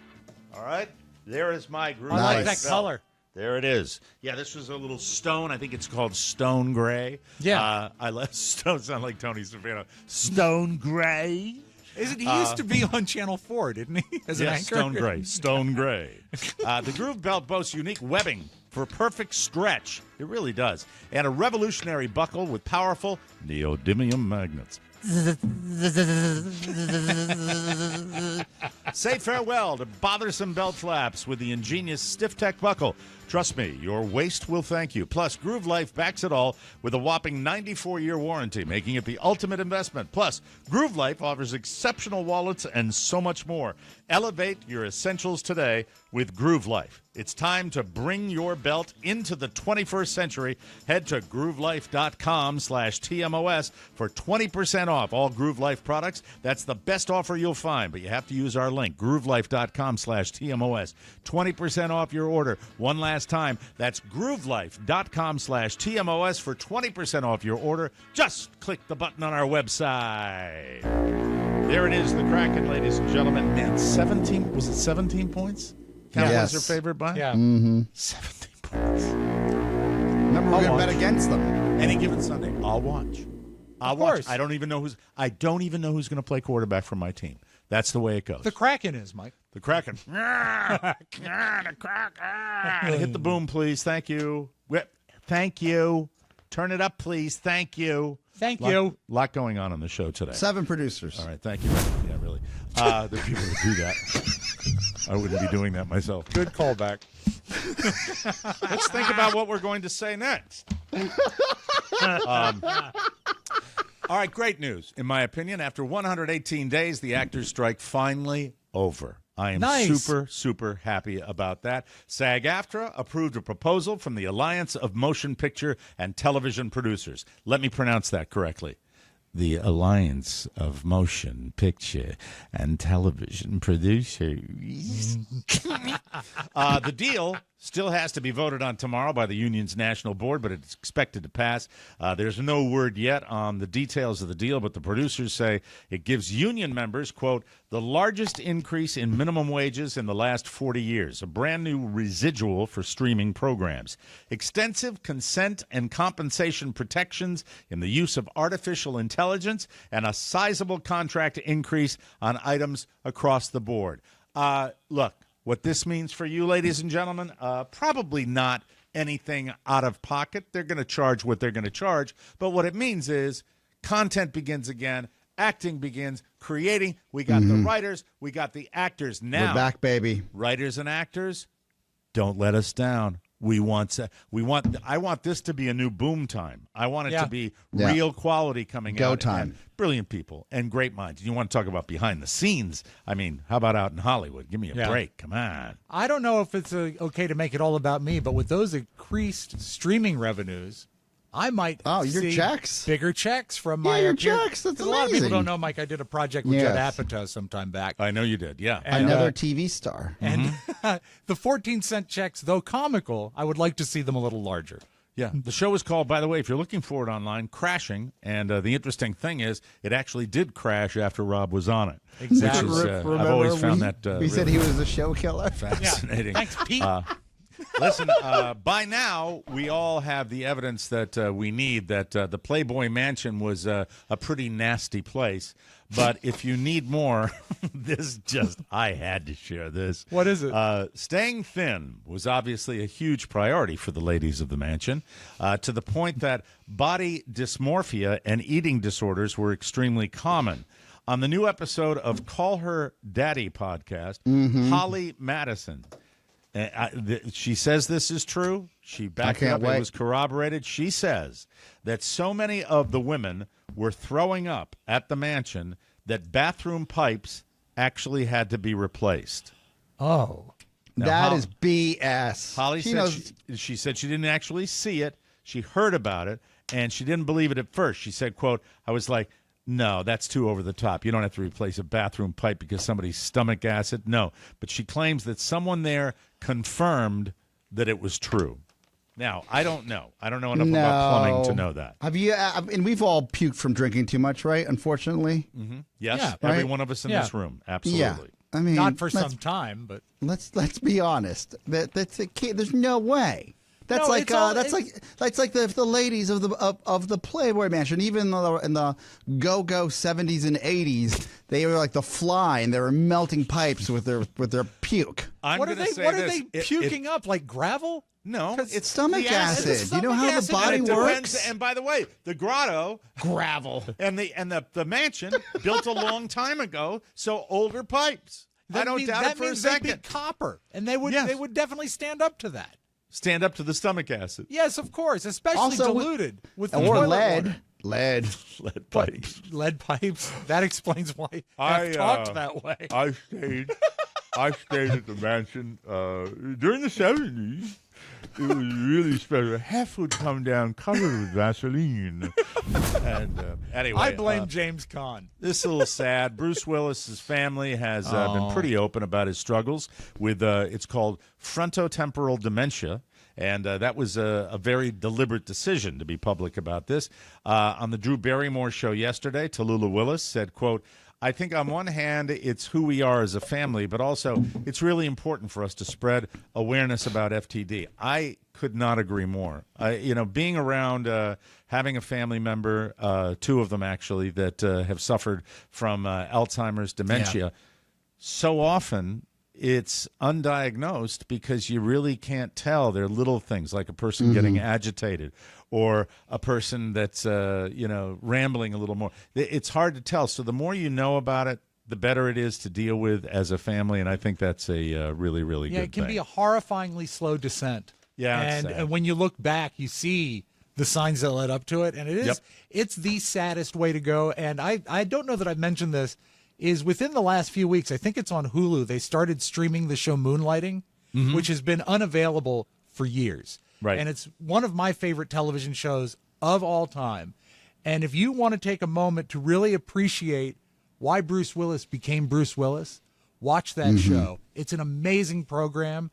All right. There is my Groove I Life like that belt. color. There it is. Yeah, this was a little stone. I think it's called stone gray. Yeah. I let stone sound like Tony Soprano. Stone gray. He used to be on Channel 4, didn't he? As an anchor. Stone gray. Stone gray. The Groove belt boasts unique webbing for perfect stretch. It really does. And a revolutionary buckle with powerful neodymium magnets. Say farewell to bothersome belt flaps with the ingenious Stiff Tech buckle. Trust me, your waist will thank you. Plus, Groove Life backs it all with a whopping 94-year warranty, making it the ultimate investment. Plus, Groove Life offers exceptional wallets and so much more. Elevate your essentials today with Groove Life. It's time to bring your belt into the 21st century. Head to groovelife.com/TMOS for 20% off all Groove Life products. That's the best offer you'll find, but you have to use our link, groovelife.com/TMOS. 20% off your order. One last time, that's groovelife.com/TMOS for 20% off your order. Just click the button on our website. There it is, the Kraken, ladies and gentlemen. Man, 17 points? Cowboys Yes. are favored by? Yeah. 17 points. Remember, we're going to bet against them. Any given Sunday, I'll watch. I'll watch. I don't even know who's going to play quarterback for my team. That's the way it goes. The Kraken is, Mike. The Kraken. The Kraken. Hit the boom, please. Thank you. Thank you. Turn it up, please. Thank you. Thank you. Lot going on the show today. 7 producers. All right, thank you. Yeah, really. There are people that do that. I wouldn't be doing that myself. Good callback. Let's think about what we're going to say next. All right, great news. In my opinion, after 118 days, the actors' strike finally over. I am super, super happy about that. SAG-AFTRA approved a proposal from the Alliance of Motion Picture and Television Producers. Let me pronounce that correctly. The Alliance of Motion Picture and Television Producers. The deal still has to be voted on tomorrow by the union's national board, but it's expected to pass. There's no word yet on the details of the deal, but the producers say it gives union members, quote, the largest increase in minimum wages in the last 40 years, a brand new residual for streaming programs, extensive consent and compensation protections in the use of artificial intelligence, and a sizable contract increase on items across the board. Look, what this means for you, ladies and gentlemen, probably not anything out of pocket. They're going to charge what they're going to charge. But what it means is content begins again. Acting begins. Creating. We got the writers. We got the actors. Now, We're back, baby. writers and actors, don't let us down. I want this to be a new boom time. I want it to be real quality coming Go out. time. And brilliant people and great minds. You want to talk about behind the scenes? I mean, how about out in Hollywood? Give me a break. Come on. I don't know if it's okay to make it all about me, but with those increased streaming revenues, I might your see checks? bigger checks from my your checks. That's 'cause a lot of people amazing. don't know, Mike, I did a project with Judd Yes. Apatow some time back. I know you did. Yeah. And, Another TV star. And the 14-cent checks, though comical, I would like to see them a little larger. Yeah. The show is called, by the way, if you're looking for it online, Crashing. And the interesting thing is, it actually did crash after Rob was on it. Exactly. Which is, I've always found that we said he was a show killer. fascinating. Thanks, Pete. Listen, by now, we all have the evidence that we need that the Playboy Mansion was a pretty nasty place. But if you need more, I had to share this. What is it? Staying thin was obviously a huge priority for the ladies of the mansion, to the point that body dysmorphia and eating disorders were extremely common. On the new episode of Call Her Daddy podcast, Holly Madison, she says this is true. She backed it up. It was corroborated. She says that so many of the women were throwing up at the mansion that bathroom pipes actually had to be replaced. Oh. That is BS. Holly she said she didn't actually see it. She heard about it, and she didn't believe it at first. She said, quote, I was like, no, that's too over the top. You don't have to replace a bathroom pipe because somebody's stomach acid. No. But she claims that someone there confirmed that it was true. Now, I don't know. I don't know enough about plumbing to know that. Have you? And we've all puked from drinking too much, right? Unfortunately. Yes, Yeah, every right? one of us in this room. Absolutely. Yeah. I mean, Not for some time, but let's be honest. That's a kid. There's no way. That's No, like it's all- that's like the ladies of the Playboy Mansion. Even in the go-go 70s and 80s, they were like the Fly, and they were melting pipes with their puke. What are they puking up, like gravel? No, It's stomach the acid. acid. You know how the acid. body And it works? depends- And by the way, the grotto Gravel. and the mansion built a long time ago, so older pipes. I don't doubt it for a means they'd second. be copper, and they would Yes. they would definitely stand up to that. Stand up to the stomach acid. Yes, of course, especially Also, diluted with Or toilet lead. water. Lead. Lead pipes. Lead pipes. That explains why I, I've talked that way. I stayed at the mansion during the 70s. It was really special. Half would come down covered with Vaseline. And anyway, I blame James Caan. this is a little sad. Bruce Willis's family has been pretty open about his struggles with it's called frontotemporal dementia. And that was a very deliberate decision to be public about this. On the Drew Barrymore show yesterday, Tallulah Willis said, quote, I think on one hand, it's who we are as a family, but also it's really important for us to spread awareness about FTD. I could not agree more. Being around, having a family member, two of them actually, that have suffered from Alzheimer's dementia, so often it's undiagnosed because you really can't tell. They're little things like a person getting agitated or a person that's, rambling a little more. It's hard to tell. So the more you know about it, the better it is to deal with as a family. And I think that's a really, really good thing. Yeah, it can be a horrifyingly slow descent. Yeah, it's and sad. when you look back, you see the signs that led up to it, and it's the saddest way to go. And I don't know that I've mentioned this. Is within the last few weeks, I think it's on Hulu, they started streaming the show Moonlighting, which has been unavailable for years. Right. And it's one of my favorite television shows of all time. And if you want to take a moment to really appreciate why Bruce Willis became Bruce Willis, watch that show. It's an amazing program.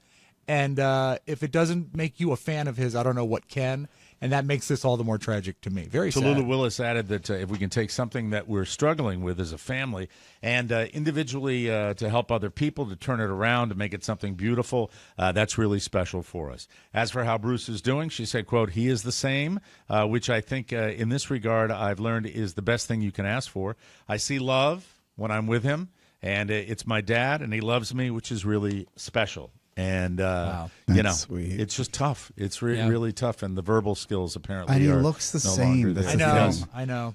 And if it doesn't make you a fan of his, I don't know what can. And that makes this all the more tragic to me. Very sad. Tallulah Willis added that if we can take something that we're struggling with as a family and individually to help other people, to turn it around, to make it something beautiful, that's really special for us. As for how Bruce is doing, she said, quote, he is the same, which I think in this regard I've learned is the best thing you can ask for. I see love when I'm with him, and it's my dad, and he loves me, which is really special. And, Sweet. it's just tough. It's really tough. And the verbal skills apparently And he are looks the no same. longer That's there. the I know. thing. I know.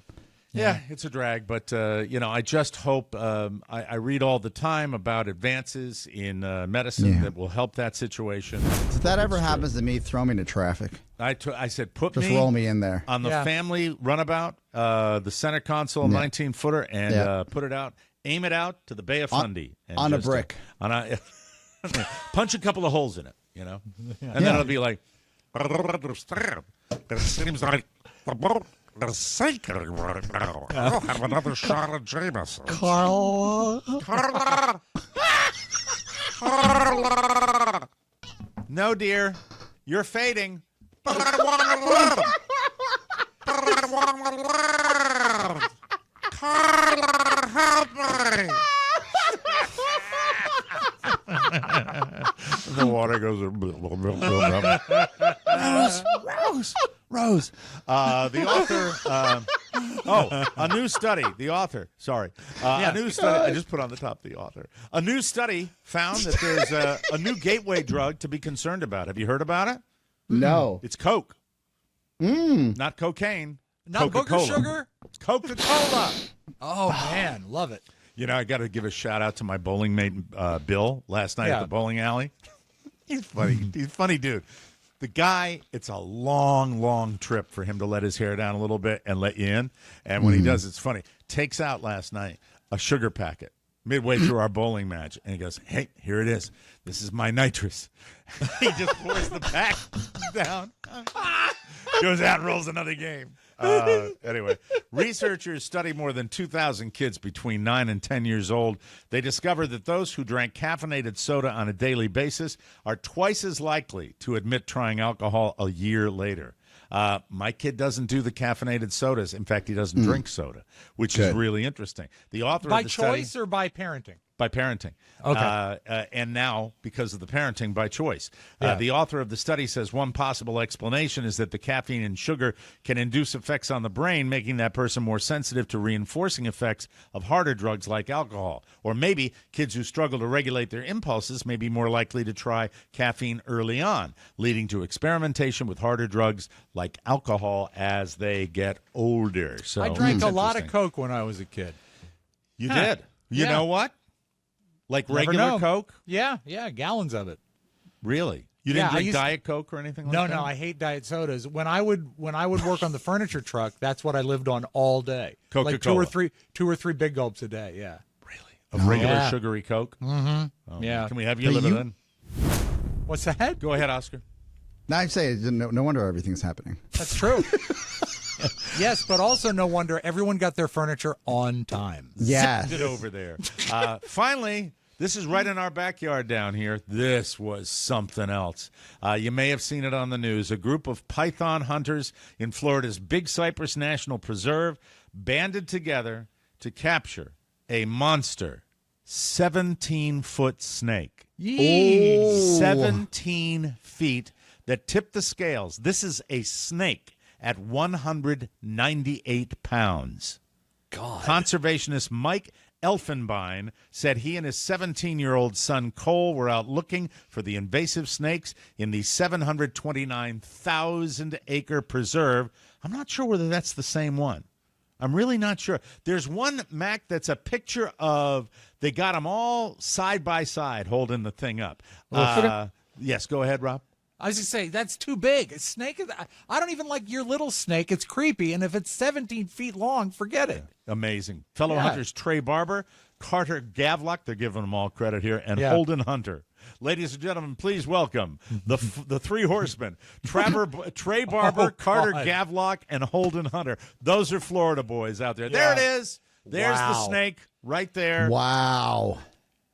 Yeah, it's a drag. But, I just hope I read all the time about advances in medicine that will help that situation. If that ever happens to me, throw me into traffic. I said, put Just me roll me in there. on the family runabout, the center console 19-footer, and put it out. Aim it out to the Bay of Fundy. And on a just, brick. Punch a couple of holes in it, and then it'll be like. It seems like the boat is sinking right now. I'll have another shot of Jameson. Carla. No, dear, you're fading. But I want to live. But I want to live. Carla, help me. The water goes. Rose. The author. A new study. The author. Sorry. A new study. I just put on the top the author. A new study found that there's a new gateway drug to be concerned about. Have you heard about it? No. It's Coke. Not cocaine. Not Coca-Cola. booger sugar? It's Coca-Cola. Oh, man. Love it. I got to give a shout out to my bowling mate, Bill, last night at the bowling alley. He's funny. He's a funny dude. The guy, it's a long, long trip for him to let his hair down a little bit and let you in. And when he does, it's funny. Takes out last night a sugar packet midway through our bowling match. And he goes, hey, here it is. This is my nitrous. He just pours the pack down. Goes out and rolls another game. Anyway, researchers studied more than 2,000 kids between 9 and 10 years old. They discovered that those who drank caffeinated soda on a daily basis are twice as likely to admit trying alcohol a year later. My kid doesn't do the caffeinated sodas. In fact, he doesn't drink soda, which is really interesting. The author By of the study, choice or by parenting? by parenting. Okay. And now, because of the parenting, by choice. Yeah. The author of the study says one possible explanation is that the caffeine and sugar can induce effects on the brain, making that person more sensitive to reinforcing effects of harder drugs like alcohol. Or maybe kids who struggle to regulate their impulses may be more likely to try caffeine early on, leading to experimentation with harder drugs like alcohol as they get older. So I drank it's a lot of interesting. Coke when I was a kid. You Huh. did? You Yeah. know what? Like Never regular know. Coke? Yeah, gallons of it. Really? You Yeah, didn't I drink used- Diet Coke or anything like No, that? no, I hate diet sodas. When I would work on the furniture truck, that's what I lived on all day. Like Coca-Cola. two or three big gulps a day. Yeah. Really? Of regular Yeah. sugary Coke? Mm-hmm. Yeah. Can we have you Hey, live it in? What's that? Go ahead, Oscar. No, I'd say no wonder everything's happening. That's true. Yes, but also no wonder everyone got their furniture on time. Yes. Sit over there. Finally, this is right in our backyard down here. This was something else. You may have seen it on the news. A group of python hunters in Florida's Big Cypress National Preserve banded together to capture a monster 17-foot snake. Oh. 17 feet that tipped the scales. This is a snake at 198 pounds. God. Conservationist Mike Elfenbein said he and his 17-year-old son Cole were out looking for the invasive snakes in the 729,000-acre preserve. I'm not sure whether that's the same one. I'm really not sure. There's one, Mac, that's a picture of, they got them all side by side holding the thing up. Yes, go ahead, Rob. I was just saying, that's too big. A snake, I don't even like your little snake. It's creepy. And if it's 17 feet long, forget it. Amazing. Fellow Yeah. hunters Trey Barber, Carter Gavlock, they're giving them all credit here, and Yeah. Holden Hunter. Ladies and gentlemen, please welcome the three horsemen, Trey Barber, Oh, Carter God. Gavlock, and Holden Hunter. Those are Florida boys out there. There it Yeah. is. There's the Wow. snake right there. Wow.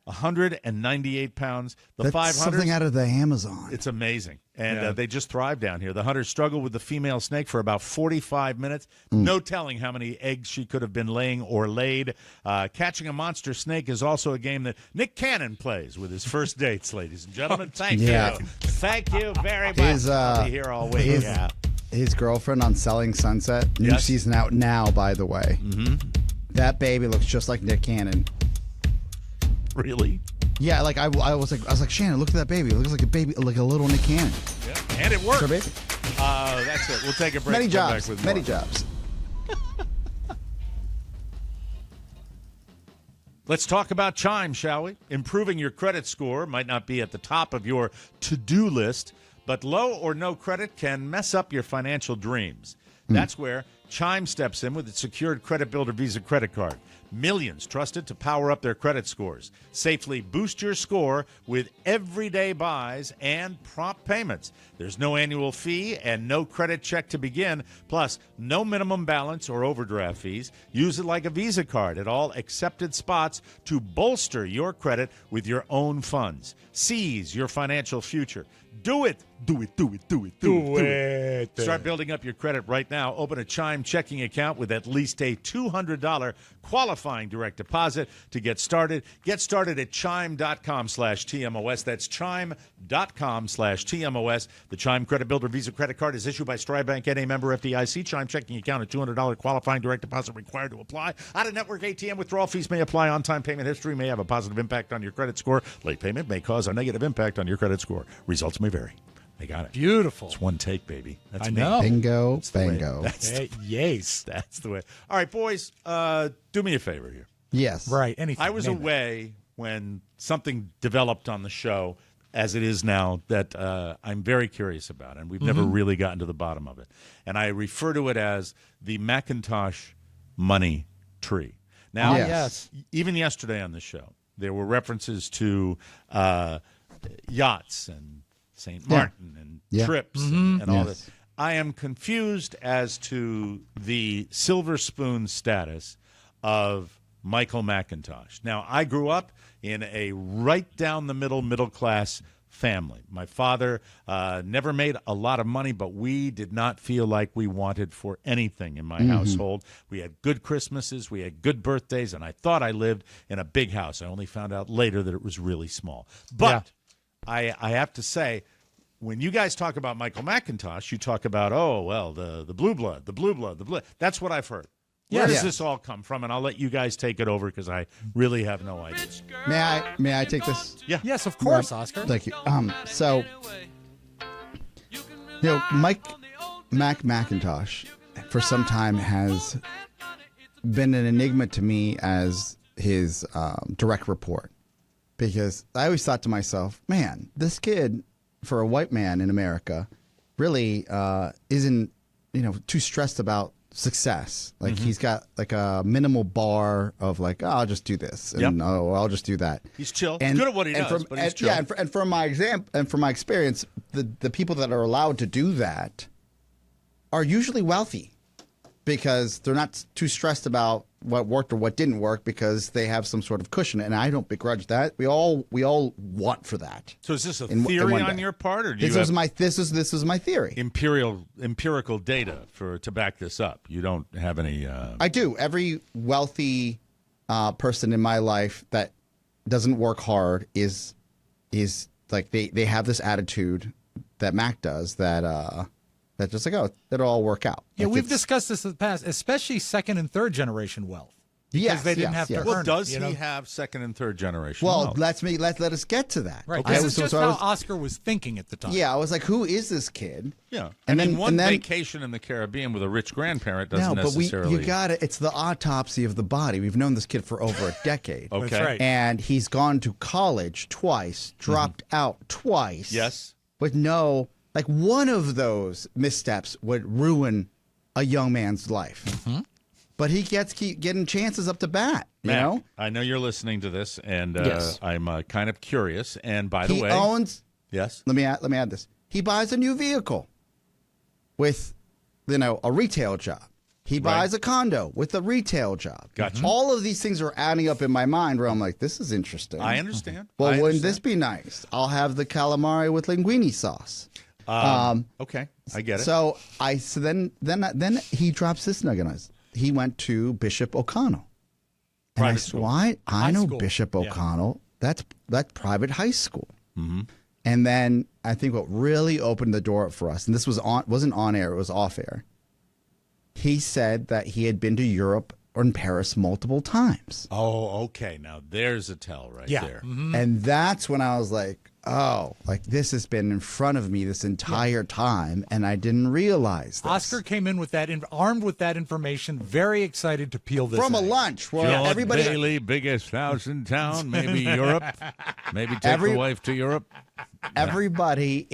198 pounds. The That's 500. something out of the Amazon. It's amazing. And Yeah. they just thrive down here. The hunters struggled with the female snake for about 45 minutes. No telling how many eggs she could have been laying or laid. Catching a monster snake is also a game that Nick Cannon plays with his first dates, ladies and gentlemen. Thank Yeah. you. Thank you very much. His, I'll be here all week. his- Yeah. His girlfriend on Selling Sunset, new Yes. season out now, by the way. Mm-hmm. That baby looks just like Nick Cannon. Really? Yeah, like I was like, Shannon, look at that baby. It looks like a baby, like a little Nick Cannon. Yeah. And it worked. Her baby. That's it. We'll take a break. Many Come back jobs. with Many more. jobs. Let's talk about Chime, shall we? Improving your credit score might not be at the top of your to-do list, but low or no credit can mess up your financial dreams. That's where Chime steps in with its secured Credit Builder Visa credit card. Millions trusted to power up their credit scores. Safely boost your score with everyday buys and prompt payments. There's no annual fee and no credit check to begin, plus no minimum balance or overdraft fees. Use it like a Visa card at all accepted spots to bolster your credit with your own funds. Seize your financial future. Do it. Do it, do it, do it, do it. Start building up your credit right now. Open a Chime checking account with at least a $200 qualifying direct deposit to get started. Get started at chime.com/TMOS. That's chime.com/TMOS. The Chime Credit Builder Visa credit card is issued by Stride Bank, NA member FDIC. Chime checking account, a $200 qualifying direct deposit required to apply. Out-of-network ATM withdrawal fees may apply. On-time payment history may have a positive impact on your credit score. Late payment may cause a negative impact on your credit score. Results may vary. I got it. Beautiful. It's one take, baby. That's I me. know. Bingo, That's the way- bango. That's the, Yes. that's the way. All right, boys, do me a favor here. Yes. Right. Anything. I was Name it. away when something developed on the show, as it is now, that I'm very curious about, and we've never really gotten to the bottom of it. And I refer to it as the McIntosh money tree. Now, Yes. even yesterday on the show, there were references to yachts and St. Martin and trips and all Yes. that. I am confused as to the silver spoon status of Michael McIntosh. Now, I grew up in a right down the middle class family. My father never made a lot of money, but we did not feel like we wanted for anything in my household. We had good Christmases, we had good birthdays, and I thought I lived in a big house. I only found out later that it was really small. But I have to say, when you guys talk about Michael McIntosh, you talk about, the blue blood, the blue blood, the blue. That's what I've heard. Where does this all come from? And I'll let you guys take it over because I really have no idea. May I take this? Yeah. Yes, of course, Oscar. Thank you. So, Mac McIntosh for some time has been an enigma to me as his direct report, because I always thought to myself, man, this kid, for a white man in America, really isn't too stressed about success. Like he's got like a minimal bar of like, I'll just do this, and I'll just do that. He's chill. And, He's good at what he does, but he's chill. Yeah, and from my experience, the people that are allowed to do that are usually wealthy, because they're not too stressed about what worked or what didn't work, because they have some sort of cushion, and I don't begrudge that. We all want for that. So is this a theory on your part, or do this is my theory? Empirical data to back this up. You don't have any. I do. Every wealthy person in my life that doesn't work hard is like they have this attitude that Mac does that just like, it'll all work out. Yeah, like we've discussed this in the past, especially second and third generation wealth. Yes, they didn't have to earn Well, it, does he have second and third generation Well, wealth? let us get to that. Right. Okay. This is just how Oscar was thinking at the time. Yeah, I was like, who is this kid? Yeah. And then one vacation in the Caribbean with a rich grandparent doesn't necessarily. You got it. It's the autopsy of the body. We've known this kid for over a decade. Okay. That's right. And he's gone to college twice, dropped out twice. Yes. With no, like, one of those missteps would ruin a young man's life. Mm-hmm. But he keep getting chances up to bat. You know? I know you're listening to this, and Yes. I'm kind of curious. And by the way, he owns. Yes. Let me add this. He buys a new vehicle with, a retail job. He buys a condo with a retail job. Gotcha. All of these things are adding up in my mind where I'm like, this is interesting. I understand. Well, wouldn't this be nice? I'll have the calamari with linguine sauce. Okay, I get it. So then he drops this nugget on us. He went to Bishop O'Connell. And Private school. Why? I High know school. Bishop Yeah. O'Connell. That's private high school. Mm-hmm. And then I think what really opened the door up for us, and this wasn't on air, it was off air. He said that he had been to Europe or in Paris multiple times. Oh, okay. Now there's a tell right there. Mm-hmm. And that's when I was like, oh, like this has been in front of me this entire time, and I didn't realize this. Oscar came in with that, armed with that information, very excited to peel this From a egg. lunch where George everybody. Bailey, biggest house in town, maybe Europe, maybe take the wife to Europe. Everybody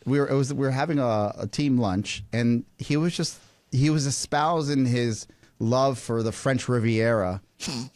we were having a team lunch, and he was espousing his love for the French Riviera.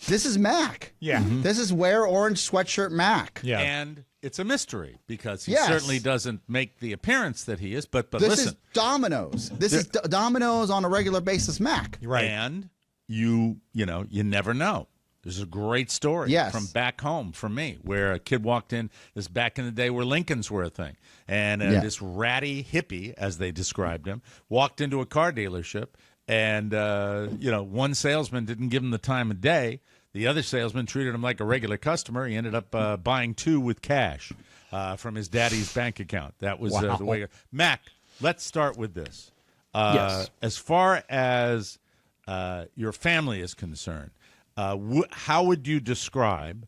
This is Mac. Yeah. Mm-hmm. This is wear orange sweatshirt Mac. Yeah. And it's a mystery because he Yes. certainly doesn't make the appearance that he is. But This listen, is Domino's. This is Domino's on a regular basis Mac. Right. and you never know. There's a great story Yes. from back home for me where a kid walked in. This back in the day where Lincolns were a thing, and this ratty hippie, as they described him, walked into a car dealership. And, one salesman didn't give him the time of day. The other salesman treated him like a regular customer. He ended up buying two with cash from his daddy's bank account. That was the way. Mac, let's start with this. Yes. As far as your family is concerned, how would you describe,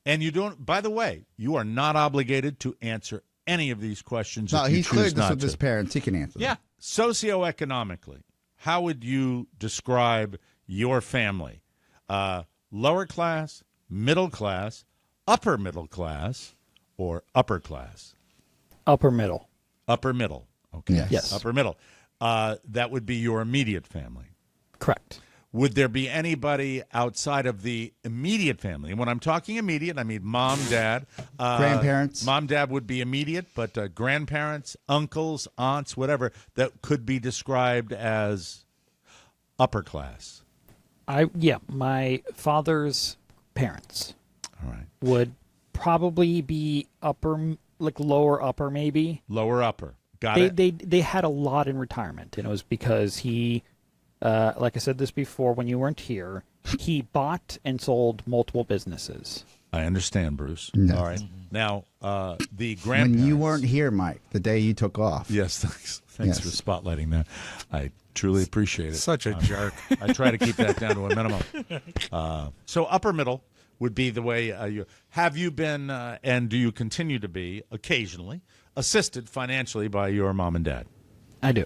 and you don't, by the way, you are not obligated to answer any of these questions. No, if you he's choose cleared this not with to. his parents. He can answer them. Yeah. Socioeconomically, how would you describe your family? Lower class, middle class, upper middle class, or upper class? Upper middle. Upper middle. Okay. Yes. Upper middle. That would be your immediate family. Correct. Would there be anybody outside of the immediate family? And when I'm talking immediate, I mean mom, dad. Grandparents. Mom, dad would be immediate, but grandparents, uncles, aunts, whatever, that could be described as upper class. My father's parents All right. would probably be upper like lower upper maybe. Lower upper. Got it. They had a lot in retirement, and it was because he, like I said this before when you weren't here, he bought and sold multiple businesses. I understand, Bruce. No. All right. Now, the grandparents. When you weren't here, Mike, the day you took off. Yes, thanks. Thanks Yes. for spotlighting that. I truly appreciate it. Such a jerk. I try to keep that down to a minimum. So upper middle would be the way you have you been, and do you continue to be occasionally assisted financially by your mom and dad? I do.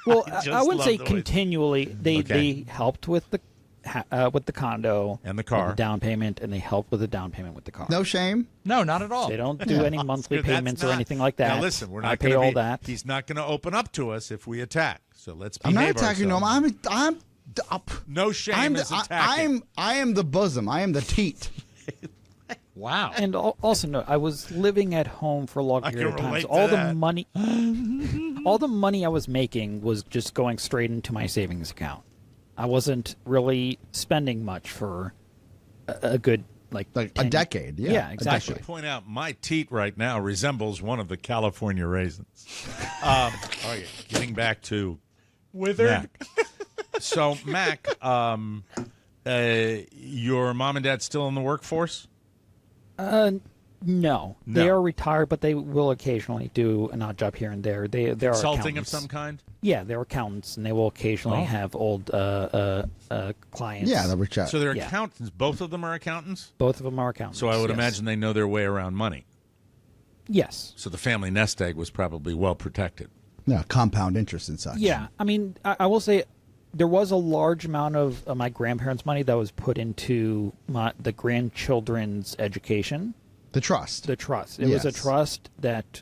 Well, just I wouldn't love say the way- continually. They Okay. helped with the condo And the car. with the down payment, and they helped with the down payment with the car. No shame. No, not at all. They don't do any monthly That's payments or not- anything like that. Now listen, we're not I pay gonna all be, that. He's not going to open up to us if we attack. So let's I'm behave not attacking no. ourselves. I'm up. No shame I'm is attacking. I am the bosom. I am the teat. Wow. And also, no, I was living at home for a long I period of can time. relate So to all the that. money, all the money I was making was just going straight into my savings account. I wasn't really spending much for a good Like 10 a decade. Yeah, Yeah, a exactly. decade. Point out my teat right now resembles one of the California raisins. All right, getting back to Withered. Mac. So Mac, your mom and dad still in the workforce? No, they No. are retired, but they will occasionally do an odd job here and there. They are Consulting of accountants. some kind? Yeah, they're accountants, and they will occasionally Oh. have old clients. Yeah, the rich. So they're Yeah. accountants. Both of them are accountants? Both of them are accountants. So I would yes. imagine they know their way around money. Yes. So the family nest egg was probably well protected. No, compound interest and such. Yeah, I mean, I will say there was a large amount of my grandparents' money that was put into the grandchildren's education. The trust. The trust. It was a Yes. trust that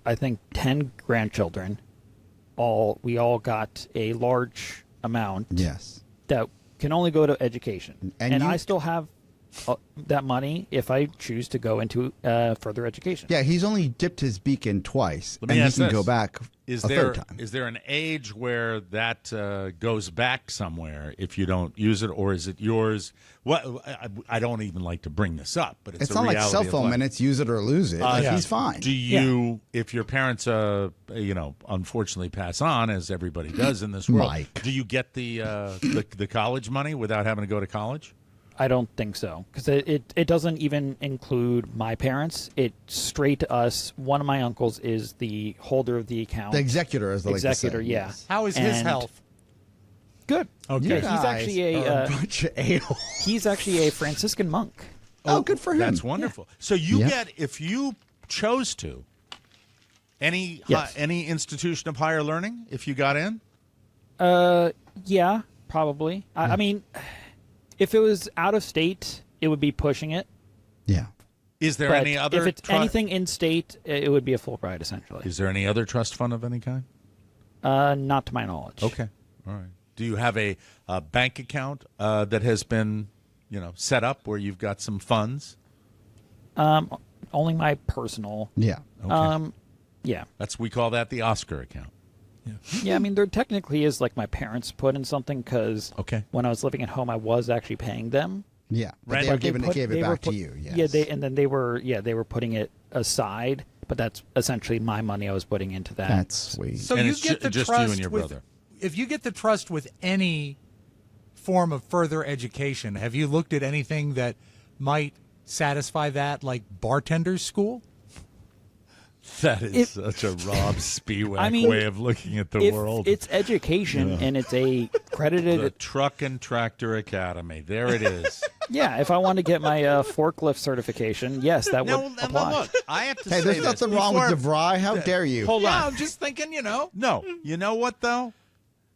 I think 10 grandchildren, we all got a large amount Yes. that can only go to education. And And you- I still have that money if I choose to go into further education. Yeah, he's only dipped his beak in twice, Let me and he ask can this. go back Is a there third time. is there an age where that goes back somewhere if you don't use it, or is it yours? What I don't even like to bring this up, but It's a not like reality cell of phone life. minutes. Use it or lose it. Like, Yeah. he's fine. Do you, if your parents, unfortunately pass on, as everybody does in this world, Mike. do you get the college money without having to go to college? I don't think so, because it doesn't even include my parents. It's straight to us. One of my uncles is the holder of the account. The executor, as they like to say. Executor, yeah. Yes. How is his And- health? Good. Okay. Yeah, You he's guys actually are a bunch of a-holes. he's actually a Franciscan monk. Oh, good for him. That's wonderful. So you Yeah. get, if you chose to, any Yes. any institution of higher learning, if you got in? Yeah, probably. I mean, if it was out of state, it would be pushing it. Yeah. Is there But any other? if it's anything in state, it would be a full ride essentially. Is there any other trust fund of any kind? Not to my knowledge. Okay, all right. Do you have a bank account that has been, set up where you've got some funds? Only my personal. Yeah. Okay. Yeah. We call that the Oscar account. Yeah, I mean, there technically is like my parents put in something because Okay. when I was living at home, I was actually paying them. Yeah. But Right. they were But they giving put- gave it they were back put- to you. Yes. Yeah, they were putting it aside, but that's essentially my money I was putting into that. That's sweet. So And you it's get the just you trust and your with, brother. If you get the trust with any form of further education, have you looked at anything that might satisfy that, like bartender's school? That is If- such a Rob Spiewak I mean, way of looking at the if world. it's education and it's a credited, the Truck and Tractor Academy. There it is. yeah. If I want to get my forklift certification, yes, that would apply. Look, I have to Hey, say there's this nothing wrong with before- DeVry. How dare you? Hold Yeah, on. I'm just thinking, No, you know what though?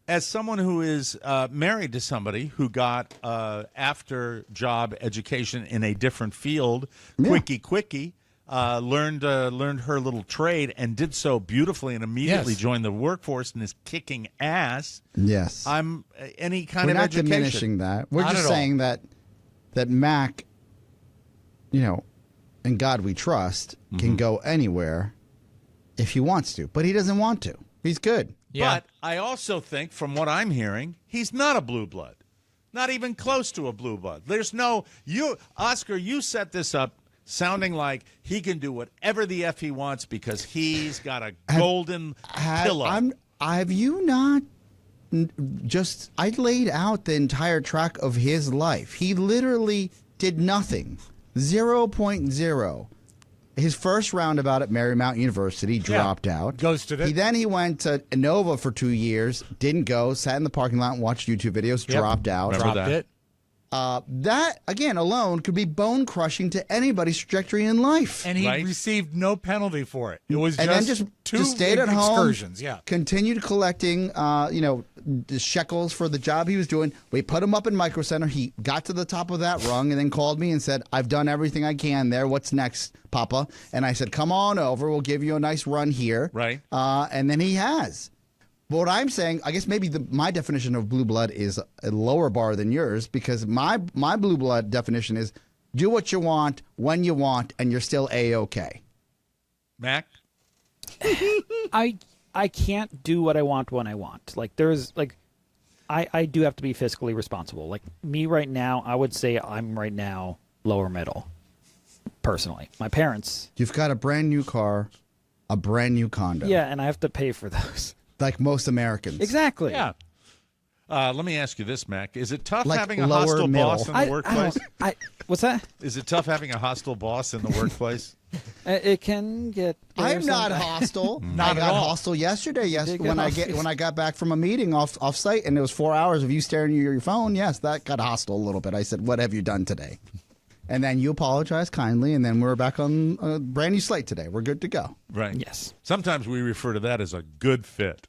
As someone who is married to somebody who got after job education in a different field, quickie, learned her little trade and did so beautifully and immediately Yes. joined the workforce and is kicking ass. Yes. I'm any kind We're of not education. diminishing that. We're Not just at all. saying that Mac, in God we trust, can go anywhere if he wants to, but he doesn't want to. He's good. Yeah. But I also think, from what I'm hearing, he's not a blue blood. Not even close to a blue blood. There's no you, Oscar. You set this up sounding like he can do whatever the F he wants because he's got a golden pillow. Have you not just... I laid out the entire track of his life. He literally did nothing. 0.0. His first roundabout at Marymount University dropped out. Ghosted it. He went to Innova for 2 years, didn't go, sat in the parking lot and watched YouTube videos, dropped out. Dropped it. That, again, alone could be bone-crushing to anybody's trajectory in life. And he received no penalty for it. It was and just, then just two stayed at excursions. home, Yeah. continued collecting, the shekels for the job he was doing. We put him up in Micro Center. He got to the top of that rung and then called me and said, I've done everything I can there. What's next, Papa? And I said, come on over. We'll give you a nice run here. Right. And then he has. But what I'm saying, I guess maybe my definition of blue blood is a lower bar than yours, because my blue blood definition is do what you want, when you want, and you're still A-OK. Mac? I can't do what I want when I want. Like I do have to be fiscally responsible. Like me right now, I would say I'm right now lower middle. Personally, my parents. You've got a brand new car, a brand new condo. Yeah, and I have to pay for those. Like most Americans. Exactly. Yeah. Let me ask you this, Mac. Is it tough Like having a lower hostile middle. boss in the workplace? What's that? Is it tough having a hostile boss in the workplace? It can get. I'm not hostile. Not I got at all. hostile yesterday. Yes, did when get I got back from a meeting off site, and it was 4 hours of you staring at your phone. Yes, that got hostile a little bit. I said, "What have you done today?" And then you apologized kindly, and then we're back on a brand new slate today. We're good to go. Right. Yes. Sometimes we refer to that as a good fit.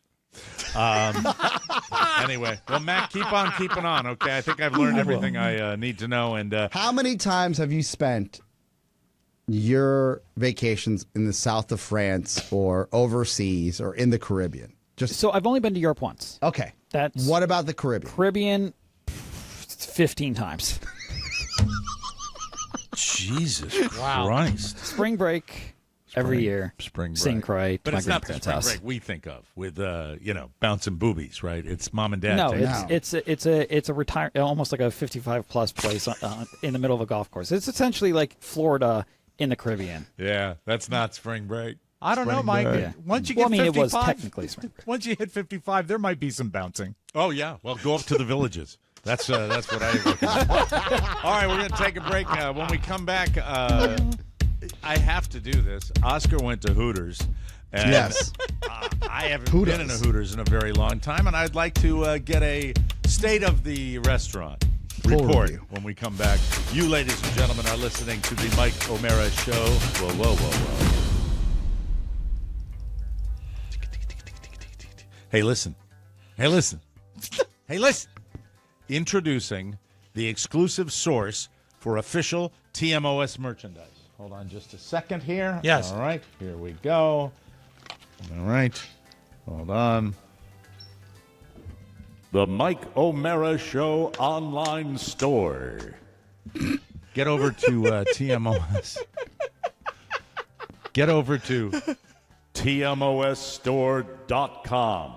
Anyway, well, Mac, keep on keeping on, okay? I think I've learned everything I need to know. And How many times have you spent your vacations in the south of France or overseas or in the Caribbean? Just So I've only been to Europe once. okay. That's What about the Caribbean? Caribbean 15 times. Jesus Christ. Spring break every year. Spring break. Sing cry to But my it's not the grandparents' spring house. break we think of with, bouncing boobies, right? It's mom and dad. No, taking it's a retire almost like a 55+ place in the middle of a golf course. It's essentially like Florida in the Caribbean. Yeah, that's not spring break. I don't know, Mike. break. Once you Well, get I mean, 55, it was technically spring break. once you hit 55, there might be some bouncing. Oh, yeah. Well, go up to the villages. That's what I recommend. All right, we're going to take a break. When we come back, I have to do this. Oscar went to Hooters. And, Yes. I haven't been in a Hooters in a very long time, and I'd like to get a state of the restaurant Full report review. when we come back. You, ladies and gentlemen, are listening to the Mike O'Mara Show. Whoa, whoa, whoa, whoa. Hey, listen. Hey, listen. Hey, listen. Introducing the exclusive source for official TMOS merchandise. Hold on just a second here. Yes. All right. Here we go. All right. Hold on. The Mike O'Mara Show online store. Get over to TMOS. Get over to TMOSstore.com.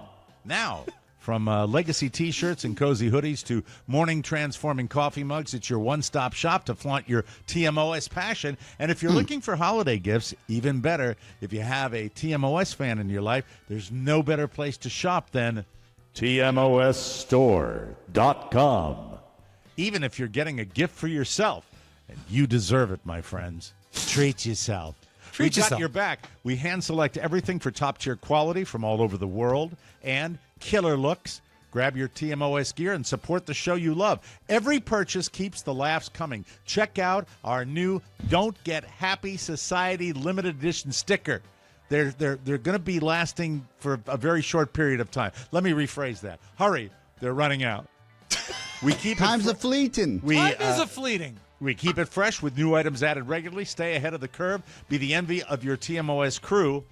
Now, from legacy T-shirts and cozy hoodies to morning transforming coffee mugs, it's your one-stop shop to flaunt your TMOS passion. And if you're looking for holiday gifts, even better, if you have a TMOS fan in your life, there's no better place to shop than TMOSstore.com. Even if you're getting a gift for yourself, and you deserve it, my friends. Treat yourself. We got your back. We hand select everything for top-tier quality from all over the world and killer looks. Grab your TMOS gear and support the show you love. Every purchase keeps the laughs coming. Check out our new Don't Get Happy Society limited edition sticker. They're going to be lasting for a very short period of time. Let me rephrase that. Hurry, they're running out. We keep Time's a fleeting. Time is a fleeting. We keep it fresh with new items added regularly. Stay ahead of the curve. Be the envy of your TMOS crew.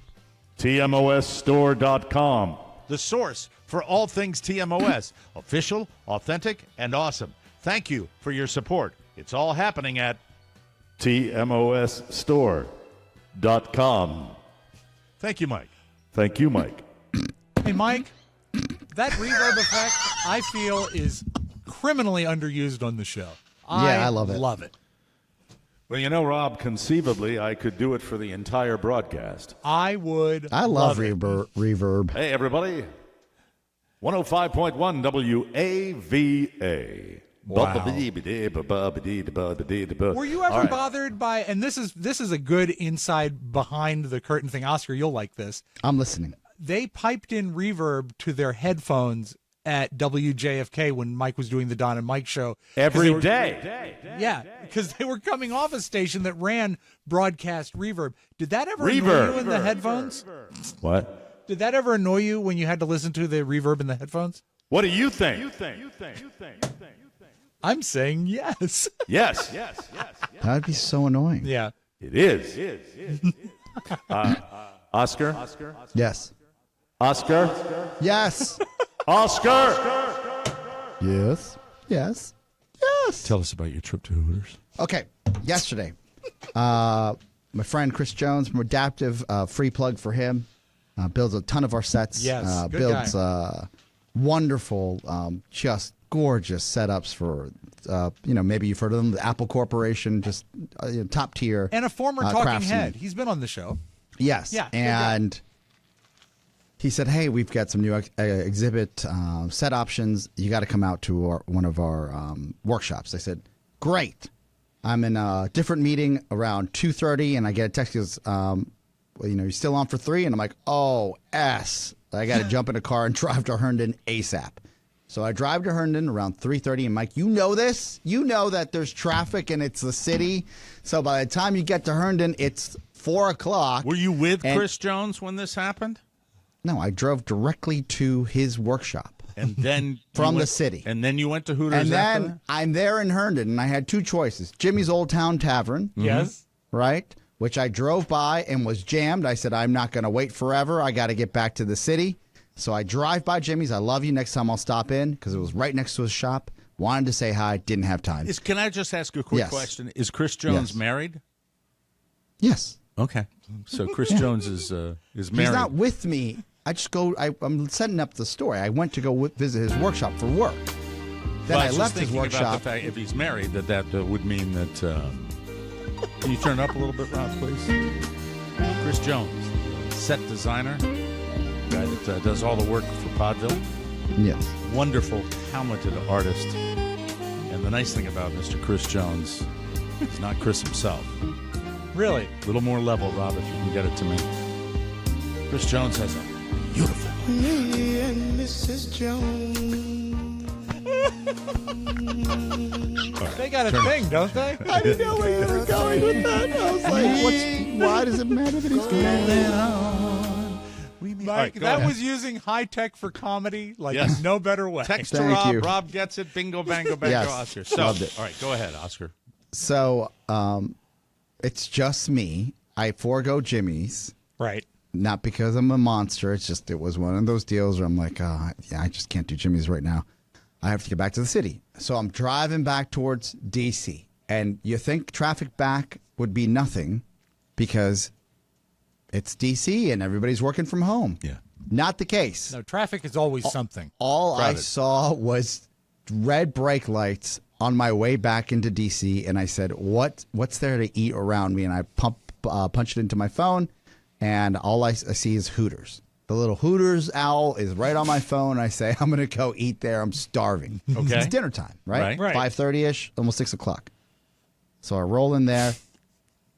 TMOSstore.com. The source for all things TMOS. Official, authentic, and awesome. Thank you for your support. It's all happening at TMOSstore.com. Thank you, Mike. Thank you, Mike. Hey, Mike, that reverb effect, I feel, is criminally underused on the show. Yeah, I love it. Love it. Well, you know, Rob, conceivably, I could do it for the entire broadcast. I would. I love it. reverb. Hey, everybody. 105.1 WAVA. Wow. Were you ever All right. bothered by? And this is a good inside behind the curtain thing. Oscar, you'll like this. I'm listening. They piped in reverb to their headphones at WJFK when Mike was doing the Don and Mike show. Every day. Yeah, because they were coming off a station that ran broadcast reverb. Did that ever annoy Reverb. you in the headphones? What? Did that ever annoy you when you had to listen to the reverb in the headphones? What do you think? I'm saying yes. Yes. That'd be so annoying. Yeah. It is. Oscar? Yes. Oscar? Yes. Oscar! Yes. Yes. Yes. Tell us about your trip to Hooters. Okay. Yesterday, my friend Chris Jones from Adaptive, free plug for him, builds a ton of our sets. Yes, good builds guy. Wonderful, just gorgeous setups for, maybe you've heard of them, the Apple Corporation, just top tier. And a former talking craftsman. head. He's been on the show. Yes. Yeah, good And he said, hey, we've got some new exhibit set options. You got to come out to one of our workshops. I said, great. I'm in a different meeting around 2:30, and I get a text. He goes, you're still on for 3? And I'm like, oh, S. I got to jump in a car and drive to Herndon ASAP. So I drive to Herndon around 3:30, and Mike, you know this. You know that there's traffic and it's the city. So by the time you get to Herndon, it's 4 o'clock. Were you with Chris Jones when this happened? No, I drove directly to his workshop. And then From the city. And then you went to Hooters And after then that? I'm there in Herndon, and I had two choices. Jimmy's Old Town Tavern, Yes. right, which I drove by and was jammed. I said, I'm not going to wait forever. I got to get back to the city. So I drive by Jimmy's. I love you. Next time I'll stop in because it was right next to his shop. Wanted to say hi. Didn't have time. Can I just ask a quick Yes. question? Is Chris Jones Yes. married? Yes. Okay. So Chris Jones is married. He's not with me. I just go. I'm setting up the story. I went to go visit his workshop for work. Then Well, I was left just his thinking about workshop. the fact if he's married, that would mean that. Can you turn it up a little bit, Rob, please? Chris Jones, set designer, guy that does all the work for Podville. Yes. Wonderful, talented artist. And the nice thing about Mr. Chris Jones, he's not Chris himself. Really? A little more level, Rob, if you can get it to me. Chris Jones has a beautiful. Me and Mrs. Jones. They got a thing, don't they? I didn't know where you were going with that. I was like, why does it matter that he's going? Mike, right, go that ahead. was using high tech for comedy like Yes. no better way. Text to Thank Rob. you. Rob gets it. Bingo, bango, bango, Yes. Oscar. So, Loved it. all right, go ahead, Oscar. So, it's just me. I forego Jimmy's. Right. Not because I'm a monster. It's just it was one of those deals where I'm like, I just can't do Jimmy's right now. I have to get back to the city. So I'm driving back towards D.C. And you think traffic back would be nothing because it's D.C. and everybody's working from home. Yeah. Not the case. No, traffic is always something. All I Crowded. saw was red brake lights on my way back into D.C. And I said, what's there to eat around me? And I punched it into my phone. And all I see is Hooters. The little Hooters owl is right on my phone. I say, I'm going to go eat there. I'm starving. Okay. It's dinner time, right? Right. 5:30-ish, almost 6 o'clock. So I roll in there.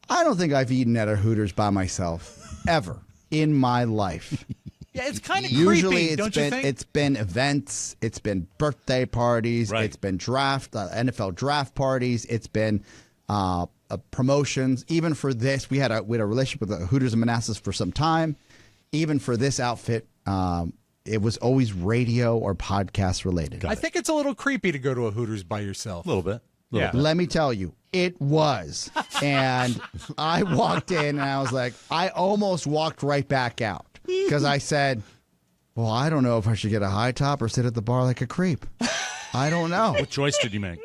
I don't think I've eaten at a Hooters by myself ever in my life. Yeah, it's kind of Usually creepy, don't you think? it's been events, it's been birthday parties, Right. it's been NFL draft parties, it's been promotions. Even for this, we had a relationship with the Hooters in Manassas for some time. Even for this outfit, it was always radio or podcast related. I think it's a little creepy to go to a Hooters by yourself. A little bit. Yeah. Let me tell you, it was. And I walked in and I was like, I almost walked right back out because I said, well, I don't know if I should get a high top or sit at the bar like a creep. I don't know. What choice did you make?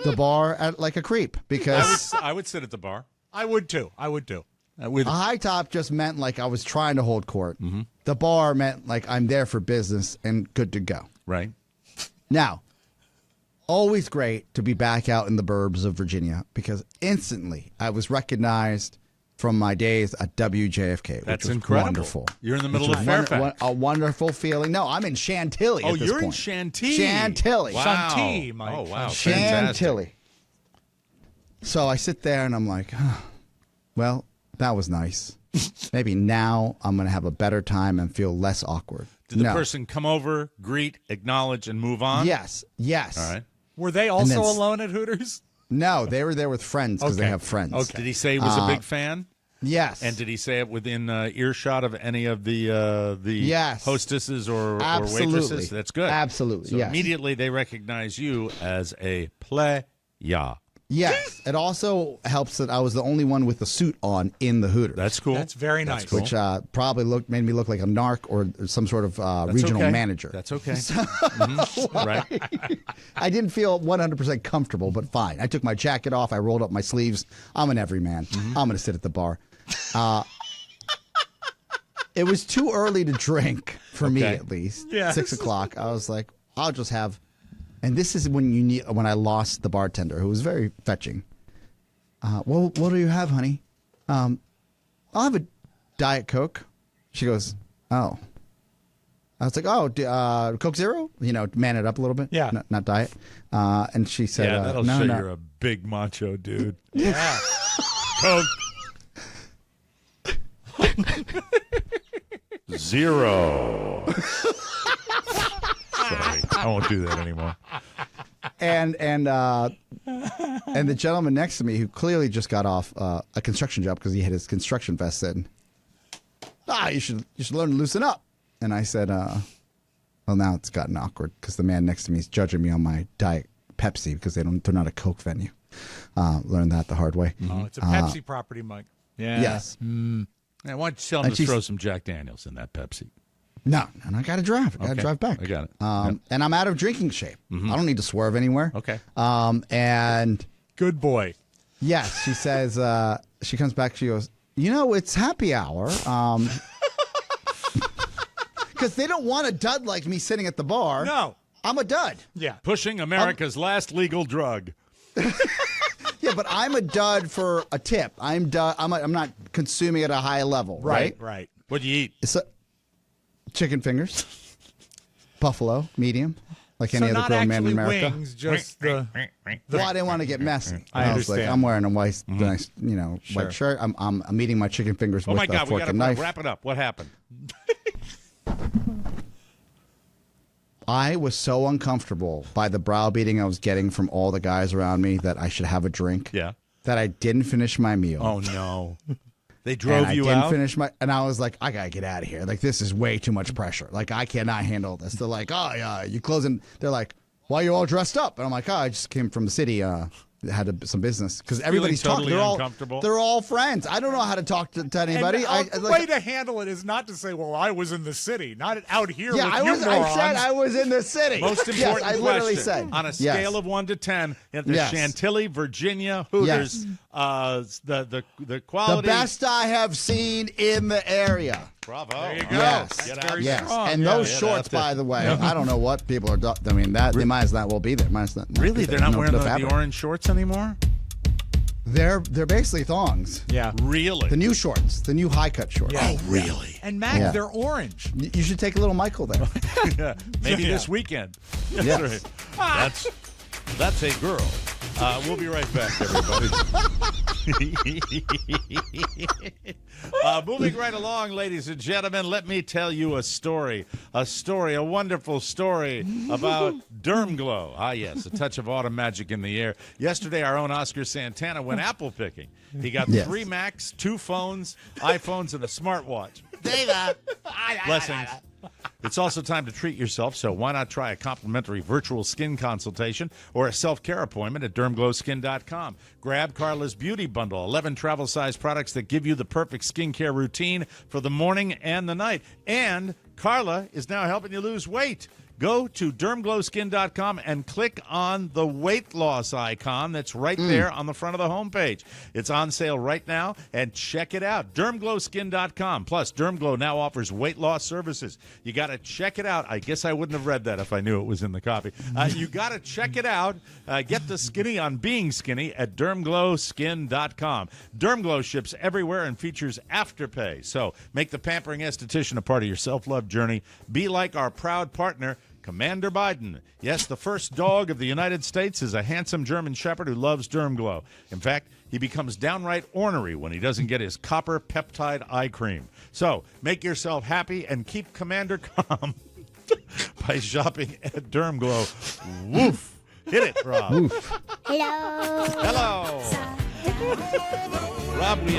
The bar like a creep because I would sit at the bar. I would too. With a high top just meant like I was trying to hold court. Mm-hmm. The bar meant like I'm there for business and good to go. right. Now, always great to be back out in the burbs of Virginia because instantly I was recognized from my days at WJFK. That's which was incredible. Wonderful. You're in the middle of Fairfax. A wonderful feeling. No, I'm in Chantilly. Oh, at this you're in point. Chantilly. Chantilly. Wow. Chantilly, Mike. Oh, wow. Chantilly. So I sit there and I'm like, well, that was nice. Maybe now I'm going to have a better time and feel less awkward. Did the person come over, greet, acknowledge, and move on? Yes. All right. Were they also alone at Hooters? No, they were there with friends because they have friends. Okay. Did he say he was a big fan? Yes. And did he say it within earshot of any of the hostesses or waitresses? That's good. Absolutely. So yes. immediately they recognize you as a player. Yes. It also helps that I was the only one with a suit on in the Hooters. That's cool. That's very nice. Cool. Which probably made me look like a narc or some sort of regional manager. That's okay. Right. I didn't feel 100% comfortable, but fine. I took my jacket off. I rolled up my sleeves. I'm an everyman. I'm going to sit at the bar. It was too early to drink for me, at least. Yes. 6 o'clock. I was like, I'll just have. And this is when I lost the bartender, who was very fetching. Well, what do you have, honey? I'll have a Diet Coke. She goes, oh. I was like, oh, Coke Zero? Man it up a little bit. Yeah. Not Diet. And she said, yeah, that'll no, show no. you're a big macho dude. Yeah. Coke. Zero. Sorry, I won't do that anymore. And the gentleman next to me, who clearly just got off a construction job because he had his construction vest, said, you should learn to loosen up. And I said, well, now it's gotten awkward because the man next to me is judging me on my Diet Pepsi because they're not a Coke venue. Learned that the hard way. Oh, it's a Pepsi property, Mike. Yeah. Yes. Now, why don't you tell him to throw some Jack Daniels in that Pepsi? No, and I got to drive. I got to drive back. I got it. And I'm out of drinking shape. I don't need to swerve anywhere. Okay. And Good boy. yes, she says, she comes back, she goes, it's happy hour. Because they don't want a dud like me sitting at the bar. No. I'm a dud. Yeah. Pushing America's last legal drug. Yeah, but I'm a dud for a tip. I'm not consuming at a high level. Right. What'd you eat? It's chicken fingers, buffalo, medium, like any other grown man in America. Wings, just the Well, I didn't want to get messy. I was like, understand. I'm wearing a nice, white shirt. I'm eating my chicken fingers Oh with my a God, we fork got to and knife. wrap it up. What happened? I was so uncomfortable by the browbeating I was getting from all the guys around me that I should have a drink. Yeah. That I didn't finish my meal. Oh no. They drove and you I didn't out? finish and I was like, I gotta get out of here. Like, this is way too much pressure. Like, I cannot handle this. They're like, oh yeah, you closing. They're like, why are you all dressed up? And I'm like, oh, I just came from the city. Had some business because everybody's totally talking. uncomfortable? They're all friends. I don't know how to talk to anybody. The way to handle it is not to say, "Well, I was in the city, not out here." Yeah, with I said I was in the city. Most important I literally said on a scale of 1 to 10 at the Yes. Chantilly, Virginia Hooters, the quality. The best I have seen in the area. Bravo! There you go. Yes, Get out. yes. And those shorts, by the way, I don't know what people are. I mean, they might as well be there. Might as not Really, be they're there. not wearing the fabric. orange shorts anymore. They're basically thongs. Yeah. Really? The new shorts, the new high cut shorts. Yeah. Oh, really? And Mac, Yeah. they're orange. You should take a little Michael there. Yeah, maybe this weekend. Yes. That's a girl. We'll be right back, everybody. Moving right along, ladies and gentlemen, let me tell you a story, a wonderful story about Derm Glow. Ah, yes, a touch of autumn magic in the air. Yesterday, our own Oscar Santana went apple picking. He got 3 Macs, 2 phones, iPhones, and a smartwatch. Blessings. It's also time to treat yourself, so why not try a complimentary virtual skin consultation or a self-care appointment at dermglowskin.com. Grab Carla's Beauty Bundle, 11 travel-size products that give you the perfect skincare routine for the morning and the night. And Carla is now helping you lose weight. go to dermglowskin.com and click on the weight loss icon that's right there on the front of the homepage. It's on sale right now, and check it out. Dermglowskin.com. Plus, Dermglow now offers weight loss services. You got to check it out. I guess I wouldn't have read that if I knew it was in the copy. You got to check it out. Get the skinny on being skinny at dermglowskin.com. Dermglow ships everywhere and features Afterpay. So make the pampering esthetician a part of your self-love journey. Be like our proud partner, Commander Biden. Yes, the first dog of the United States is a handsome German Shepherd who loves Dermglow. In fact, he becomes downright ornery when he doesn't get his copper peptide eye cream. So make yourself happy and keep Commander calm by shopping at Dermglow. Woof. Hit it, Rob. Woof. Hello. Rob, we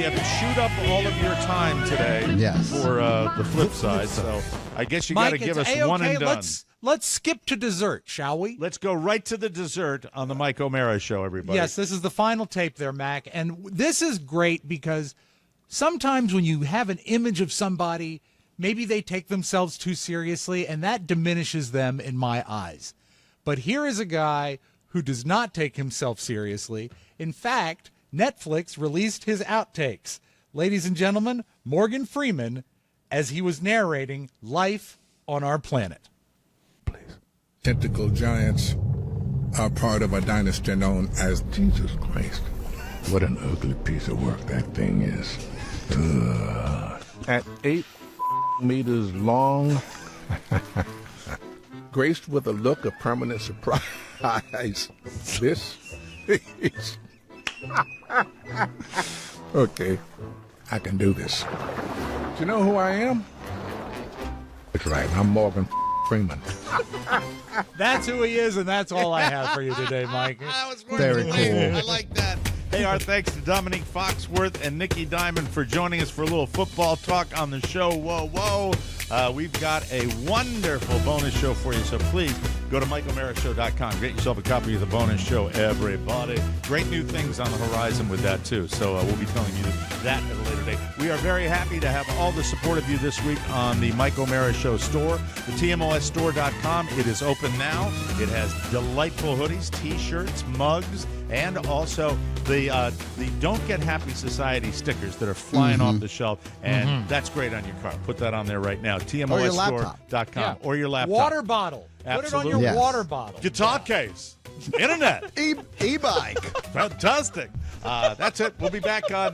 have chewed up all of your time today for the flip side, so I guess you got to give us one and done. Let's skip to dessert, shall we? Let's go right to the dessert on the Mike O'Mara Show, everybody. Yes, this is the final tape there, Mac, and this is great because sometimes when you have an image of somebody, maybe they take themselves too seriously, and that diminishes them in my eyes. But here is a guy who does not take himself seriously. In fact, Netflix released his outtakes. Ladies and gentlemen, Morgan Freeman, as he was narrating Life on Our Planet. Please. Tentacle giants are part of a dynasty known as Jesus Christ. What an ugly piece of work that thing is. Ugh. At 8 meters long, graced with a look of permanent surprise, this is... Okay, I can do this. Do you know who I am? That's right, I'm Morgan Freeman. That's who he is, and that's all I have for you today, Mike. That was Very cool. I like that. Hey, our thanks to Domonique Foxworth and Nicky Diamond for joining us for a little football talk on the show. Whoa. We've got a wonderful bonus show for you, so please go to MikeO'MaraShow.com. Get yourself a copy of the bonus show, everybody. Great new things on the horizon with that, too, so we'll be telling you that at a later date. We are very happy to have all the support of you this week on the Mike O'Mara Show store, the TMOSstore.com. It is open now. It has delightful hoodies, T-shirts, mugs, and also the Don't Get Happy Society stickers that are flying off the shelf, and that's great on your car. Put that on there right now, TMOSstore.com or your laptop. Water bottle. Absolutely. Put it on your water bottle. Guitar case. Internet. E-bike. Fantastic. That's it. We'll be back on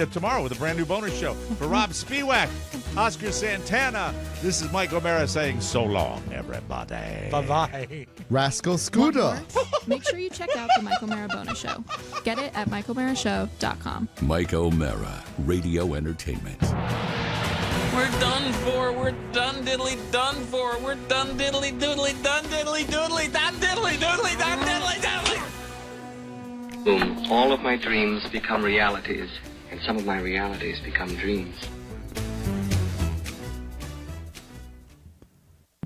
tomorrow with a brand new bonus show. For Rob Spiewak, Oscar Santana, this is Mike O'Mara saying so long, everybody. Bye-bye. Rascal Scooter. Make sure you check out the Mike O'Mara bonus show. Get it at MikeO'MaraShow.com. Mike O'Mara, Radio Entertainment. We're done for. We're done diddly done for. We're done diddly doodly done diddly doodly done diddly doodly done diddly doodly. Boom. All of my dreams become realities, and some of my realities become dreams.